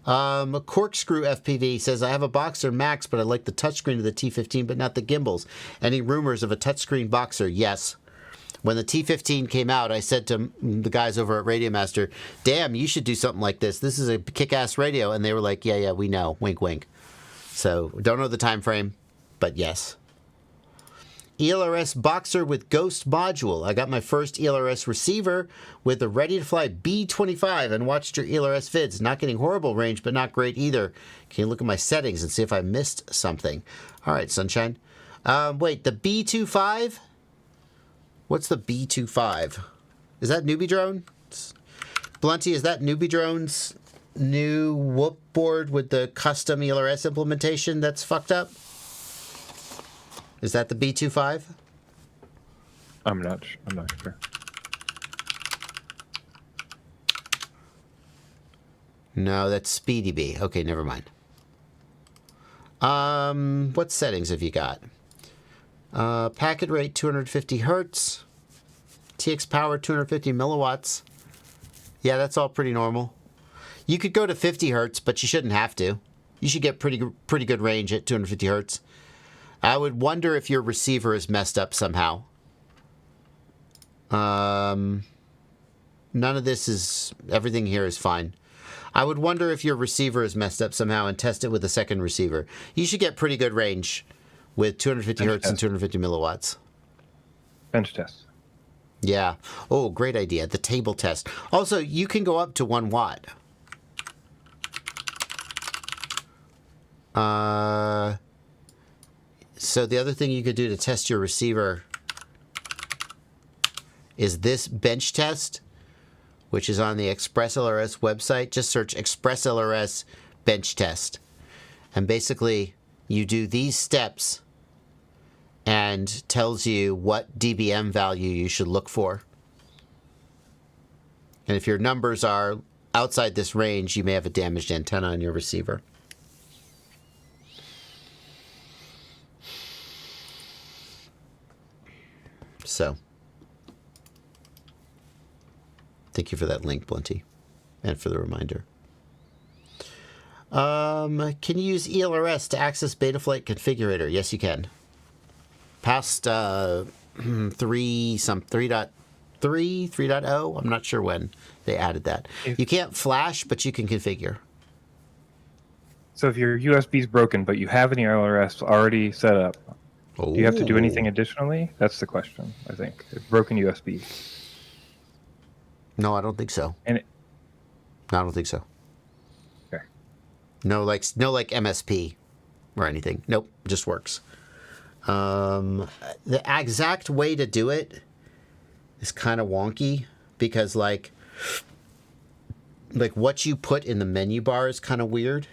Corkscrew FPV says, I have a Boxer Max, but I like the touchscreen of the T15, but not the gimbals. Any rumors of a touchscreen Boxer? Yes. When the T15 came out, I said to the guys over at Radio Master, damn, you should do something like this. This is a kick-ass radio. And they were like, yeah, we know. Wink, wink. So, don't know the time frame, but yes. ELRS Boxer with Ghost module. I got my first ELRS receiver with a ready-to-fly B25 and watched your ELRS vids. Not getting horrible range, but not great either. Can you look at my settings and see if I missed something? All right, Sunshine. Wait, the B25? What's the B25? Is that Newbie Drone? Blunty, is that Newbie Drone's new whoop board with the custom ELRS implementation that's fucked up? Is that the B25? I'm not sure. No, that's Speedy B. Okay, never mind. What settings have you got? Packet rate 250 hertz. TX power 250 milliwatts. Yeah, that's all pretty normal. You could go to 50 hertz, but you shouldn't have to. You should get pretty good range at 250 hertz. I would wonder if your receiver is messed up somehow. None of this is... Everything here is fine. I would wonder if your receiver is messed up somehow and test it with a second receiver. You should get pretty good range with 250 hertz and 250 milliwatts. Bench test. Yeah. Oh, great idea. The table test. Also, you can go up to 1 watt. So the other thing you could do to test your receiver is this bench test, which is on the ExpressLRS website. Just search ExpressLRS bench test. And basically, you do these steps and tells you what dBm value you should look for. And if your numbers are outside this range, you may have a damaged antenna on your receiver. So, thank you for that link, Blunty, and for the reminder. Can you use ELRS to access Betaflight Configurator? Yes, you can. Past 3.0. I'm not sure when they added that. You can't flash, but you can configure. So if your USB is broken, but you have an ELRS already set up, do you have to do anything additionally? That's the question, I think. Broken USB. No, I don't think so. And I don't think so. Okay. No like MSP or anything. Nope, just works. The exact way to do it is kind of wonky because like what you put in the menu bar is kind of weird.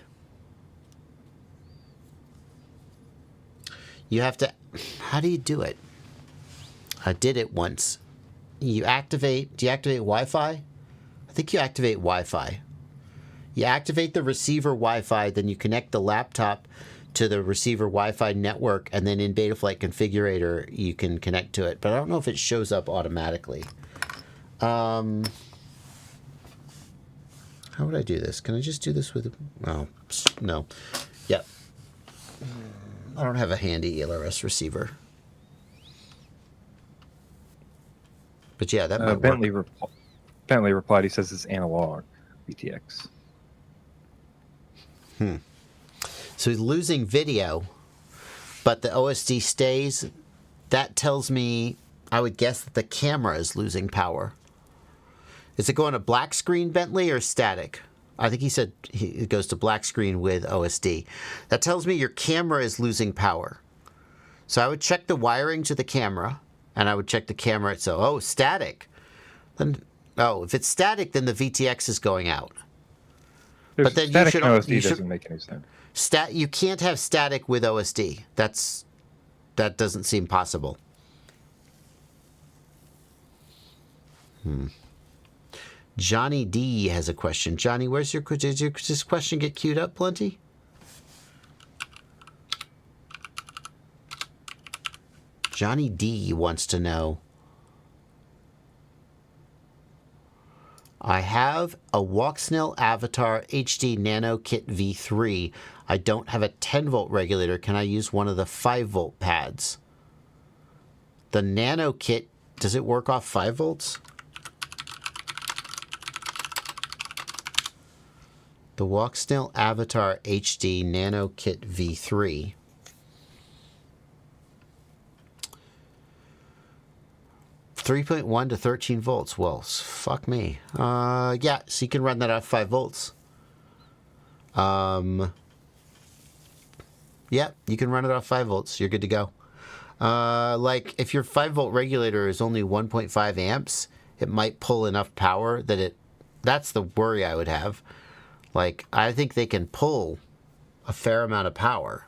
You have to... How do you do it? I did it once. You activate... Do you activate Wi-Fi? I think you activate Wi-Fi. You activate the receiver Wi-Fi, then you connect the laptop to the receiver Wi-Fi network, and then in Betaflight Configurator, you can connect to it. But I don't know if it shows up automatically. How would I do this? Can I just do this with... Oh, no. Yep. I don't have a handy ELRS receiver. But yeah, that might work. Bentley replied, he says it's analog VTX. So he's losing video, but the OSD stays. That tells me, I would guess that the camera is losing power. Is it going to black screen, Bentley, or static? I think he said it goes to black screen with OSD. That tells me your camera is losing power. So I would check the wiring to the camera, and I would check the camera itself. Oh, static. Then, if it's static, then the VTX is going out. But then static OSD doesn't make any sense. You can't have static with OSD. That doesn't seem possible. Johnny D has a question. Johnny, did this question get queued up plenty? Johnny D wants to know. I have a Walksnail Avatar HD Nano Kit V3. I don't have a 10-volt regulator. Can I use one of the 5-volt pads? The Nano Kit, does it work off 5 volts? The Walksnail Avatar HD Nano Kit V3. .1 to 13 volts. Well, fuck me. Yeah, so you can run that off 5 volts. Yeah, you can run it off 5 volts. You're good to go. Like, if your 5-volt regulator is only 1.5 amps, it might pull enough power that that's the worry I would have. Like, I think they can pull a fair amount of power.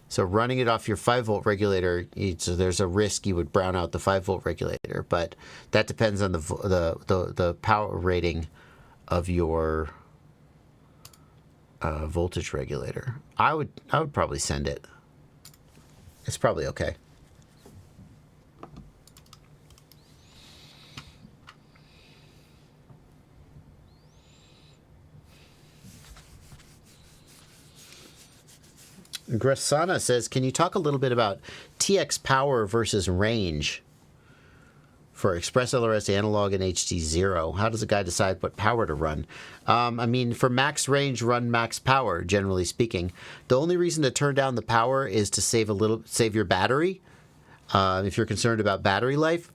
So running it off your 5-volt regulator, there's a risk you would brown out the 5-volt regulator, but that depends on the power rating of your voltage regulator. I would probably send it. It's probably okay. Grasana says, can you talk a little bit about TX power versus range for Express LRS analog and HD0? How does a guy decide what power to run? I mean, for max range, run max power, generally speaking. The only reason to turn down the power is to save your battery, if you're concerned about battery life.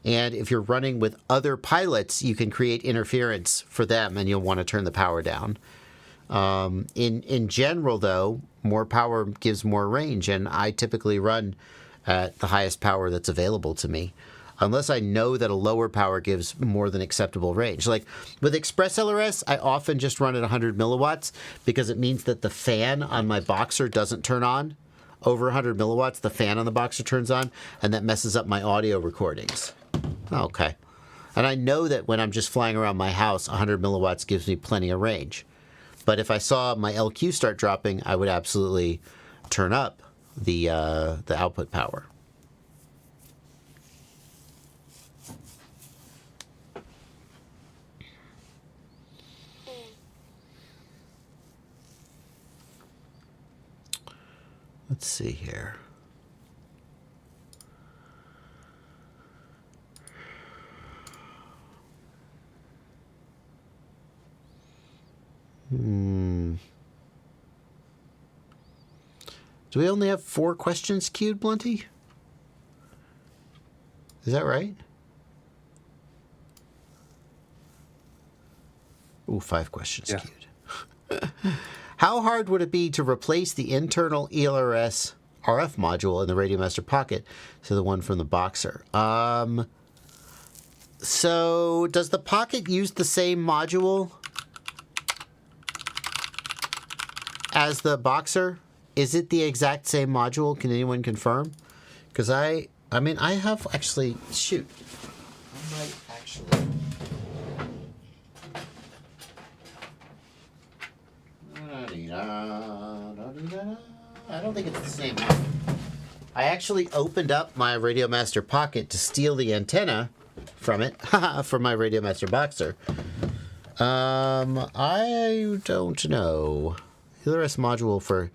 And if you're running with other pilots, you can create interference for them, and you'll want to turn the power down. In general, though, more power gives more range, and I typically run at the highest power that's available to me, unless I know that a lower power gives more than acceptable range. Like with Express LRS, I often just run at 100 milliwatts because it means that the fan on my Boxer doesn't turn on. Over 100 milliwatts, the fan on the Boxer turns on, and that messes up my audio recordings. Okay. And I know that when I'm just flying around my house, 100 milliwatts gives me plenty of range. But if I saw my LQ start dropping, I would absolutely turn up the output power. Let's see here. Do we only have 4 questions queued, Blunty? Is that right? Ooh, 5 questions queued. How hard would it be to replace the internal ELRS RF module in the Radiomaster Pocket to the one from the Boxer? So does the Pocket use the same module as the Boxer? Is it the exact same module? Can anyone confirm? Because I mean, I have actually, shoot. I might actually. I don't think it's the same one. I actually opened up my Radiomaster Pocket to steal the antenna from it, from my Radiomaster Boxer. I don't know. ELRS module for...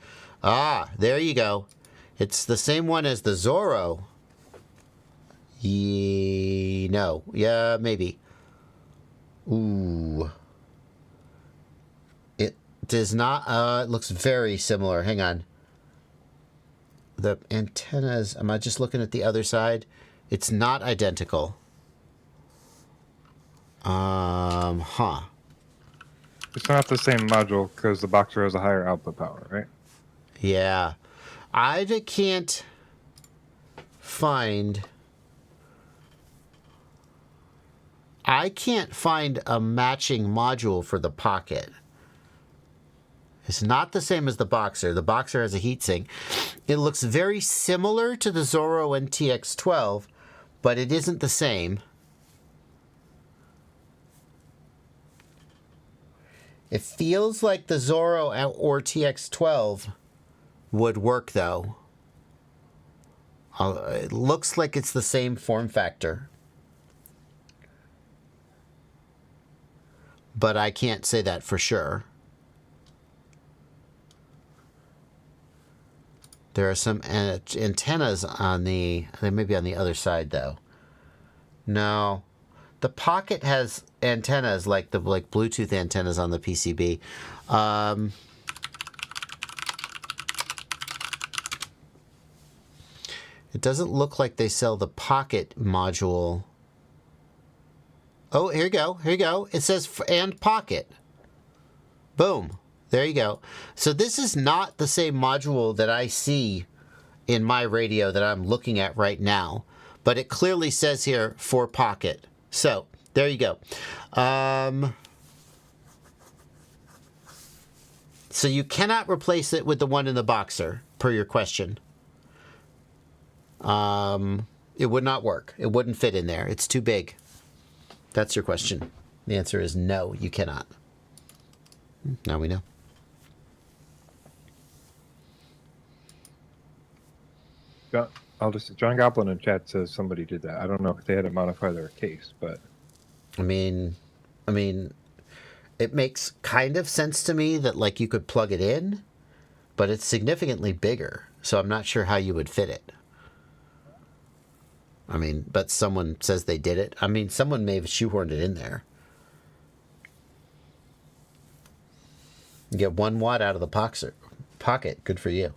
there you go. It's the same one as the Zorro. No. Yeah, maybe. Ooh. It does not... it looks very similar. Hang on. The antennas... Am I just looking at the other side? It's not identical. It's not the same module because the Boxer has a higher output power, right? Yeah. I can't find a matching module for the Pocket. It's not the same as the Boxer. The Boxer has a heatsink. It looks very similar to the Zorro and TX12, but it isn't the same. It feels like the Zorro or TX12 would work, though. It looks like it's the same form factor. But I can't say that for sure. There are some antennas on they may be on the other side, though. No. The Pocket has antennas like Bluetooth antennas on the PCB. It doesn't look like they sell the Pocket module. Oh, here you go. Here you go. It says and Pocket. Boom. There you go. So this is not the same module that I see in my radio that I'm looking at right now, but it clearly says here for Pocket. So there you go. So you cannot replace it with the one in the Boxer, per your question. It would not work. It wouldn't fit in there. It's too big. That's your question. The answer is no, you cannot. Now we know. John Goblin in chat says somebody did that. I don't know if they had to modify their case, but I mean, it makes kind of sense to me that like you could plug it in, but it's significantly bigger, so I'm not sure how you would fit it. I mean, but someone says they did it. I mean, someone may have shoehorned it in there. You get 1 watt out of the pocket. Good for you.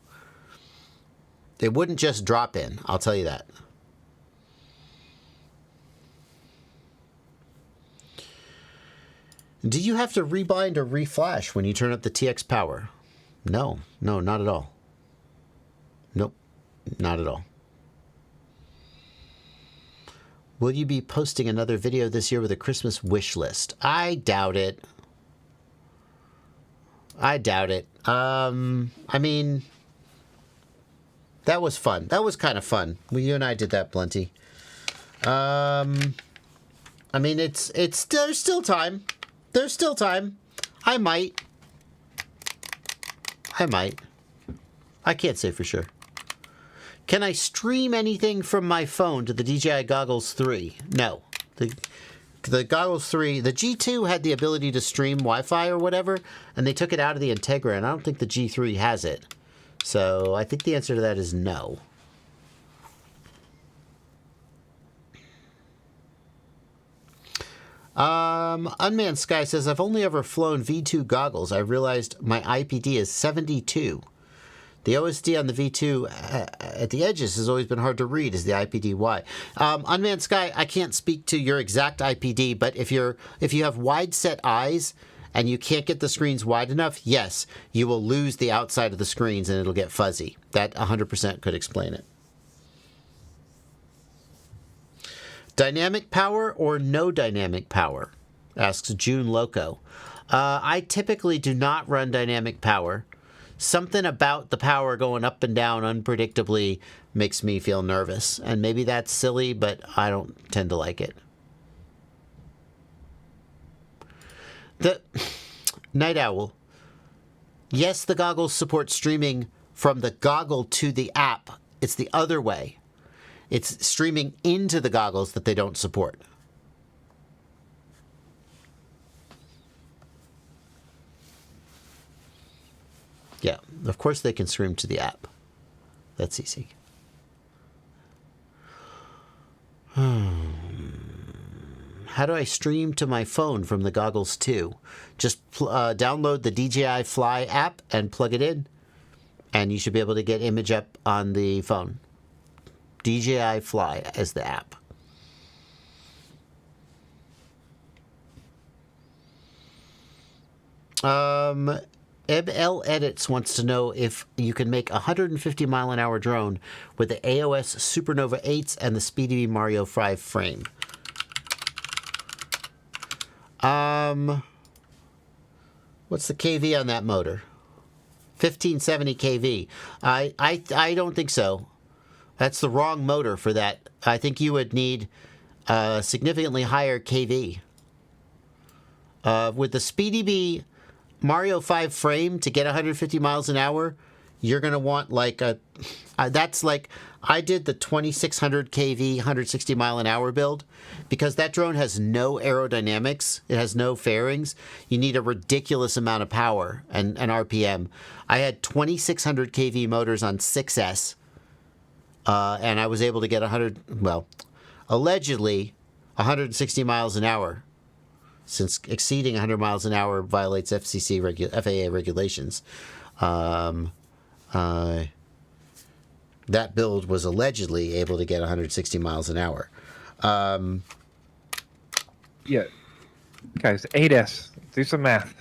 It wouldn't just drop in, I'll tell you that. Do you have to rebind or reflash when you turn up the TX power? No, not at all. Nope, not at all. Will you be posting another video this year with a Christmas wish list? I doubt it. I mean, that was fun. That was kind of fun. Well, you and I did that plenty. I mean, there's still time. There's still time. I might. I can't say for sure. Can I stream anything from my phone to the DJI Goggles 3? No. The Goggles 3, the G2 had the ability to stream Wi-Fi or whatever, and they took it out of the Integra, and I don't think the G3 has it. So I think the answer to that is no. Unmanned Sky says, I've only ever flown V2 goggles. I realized my IPD is 72. The OSD on the V2 at the edges has always been hard to read. Is the IPD why? Unmanned Sky, I can't speak to your exact IPD, but if you have wide set eyes and you can't get the screens wide enough, yes, you will lose the outside of the screens and it'll get fuzzy. That 100% could explain it. Dynamic power or no dynamic power? Asks June Loco. I typically do not run dynamic power. Something about the power going up and down unpredictably makes me feel nervous. And maybe that's silly, but I don't tend to like it. The Night Owl. Yes, the goggles support streaming from the goggle to the app. It's the other way. It's streaming into the goggles that they don't support. Yeah, of course they can stream to the app. That's easy. How do I stream to my phone from the Goggles 2? Just download the DJI Fly app and plug it in, and you should be able to get image up on the phone. DJI Fly as the app. ML Edits wants to know if you can make a 150 mile an hour drone with the AOS Supernova 8s and the SpeedyBee Mario 5 frame. What's the KV on that motor? 1570 KV. I don't think so. That's the wrong motor for that. I think you would need a significantly higher KV. With the SpeedyBee Mario 5 frame to get 150 miles an hour, you're going to want like a... that's like... I did the 2600 kV, 160 mile an hour build because that drone has no aerodynamics. It has no fairings. You need a ridiculous amount of power and RPM. I had 2600 kV motors on 6S, and I was able to get allegedly 160 miles an hour, since exceeding 100 miles an hour violates FAA regulations. That build was allegedly able to get 160 miles an hour. Yeah. Guys, 8S. Do some math.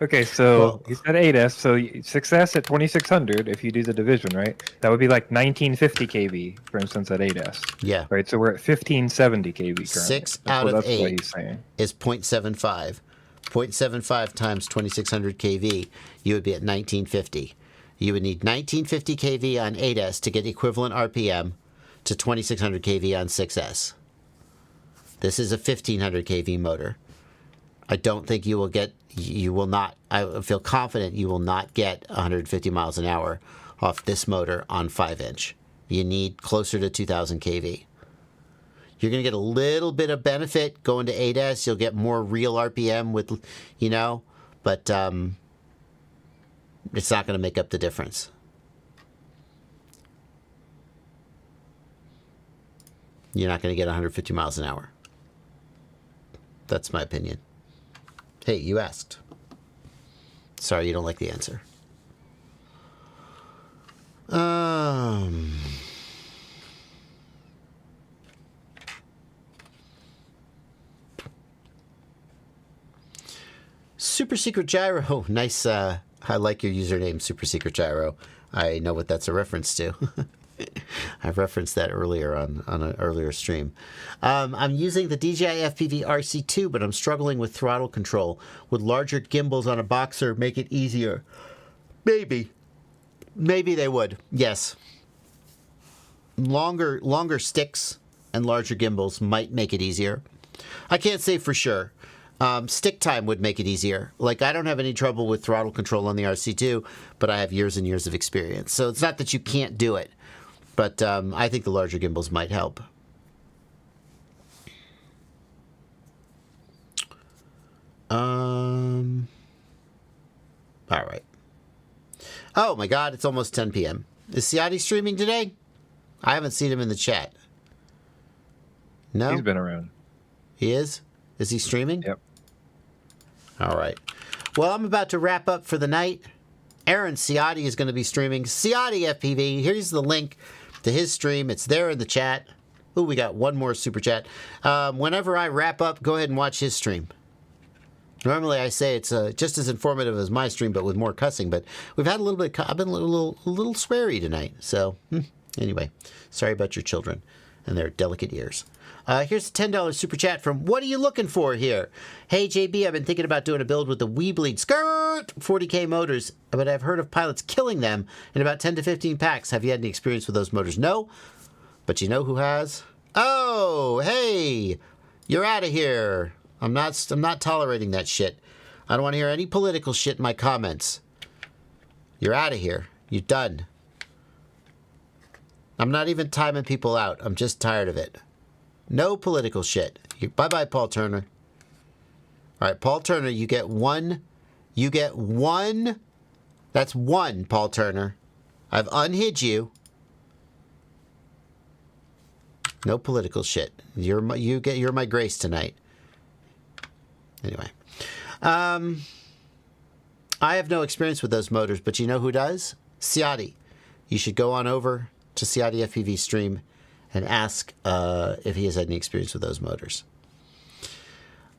Okay, so you said 8S, so 6S at 2600, if you do the division, right? That would be like 1950 kV, for instance, at 8S. Yeah. Right, so we're at 1570 kV currently. 6 out of 8 is 0.75. 0.75 times 2600 kV, you would be at 1950. You would need 1950 kV on 8S to get equivalent RPM to 2600 kV on 6S. This is a 1500 kV motor. I don't think you will not, I feel confident you will not get 150 miles an hour off this motor on 5-inch. You need closer to 2000 kV. You're going to get a little bit of benefit going to 8S. You'll get more real RPM with, but It's not going to make up the difference. You're not going to get 150 miles an hour. That's my opinion. Hey, you asked. Sorry, you don't like the answer. Super Secret Gyro. Nice. I like your username, Super Secret Gyro. I know what that's a reference to. I referenced that earlier on an earlier stream. I'm using the DJI FPV RC2, but I'm struggling with throttle control. Would larger gimbals on a Boxer make it easier? Maybe. Maybe they would. Yes. Longer sticks and larger gimbals might make it easier. I can't say for sure. Stick time would make it easier. Like, I don't have any trouble with throttle control on the RC2, but I have years and years of experience. So it's not that you can't do it, but I think the larger gimbals might help. All right. Oh my God, it's almost 10 p.m. Is Ciati streaming today? I haven't seen him in the chat. No? He's been around. He is? Is he streaming? Yep. All right. Well, I'm about to wrap up for the night. Aaron Ciati is going to be streaming. Ciati FPV. Here's the link to his stream. It's there in the chat. Ooh, we got one more super chat. Whenever I wrap up, go ahead and watch his stream. Normally I say it's just as informative as my stream, but with more cussing. But we've had a little bit. I've been a little sweary tonight. So anyway, sorry about your children and their delicate ears. Here's a $10 super chat from What Are You Looking For Here? Hey, JB, I've been thinking about doing a build with the Weebleed Skirt 40K motors, but I've heard of pilots killing them in about 10 to 15 packs. Have you had any experience with those motors? No, but you know who has? Oh, hey, you're out of here. I'm not tolerating that shit. I don't want to hear any political shit in my comments. You're out of here. You're done. I'm not even timing people out. I'm just tired of it. No political shit. Bye-bye, Paul Turner. All right, Paul Turner, you get one. You get one. That's one, Paul Turner. I've unhid you. No political shit. You're my grace tonight. Anyway. I have no experience with those motors, but you know who does? Ciati. You should go on over to Ciati FPV stream and ask if he has had any experience with those motors.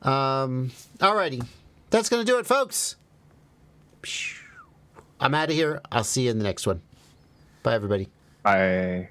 Alrighty. That's going to do it, folks. I'm out of here. I'll see you in the next one. Bye, everybody. Bye.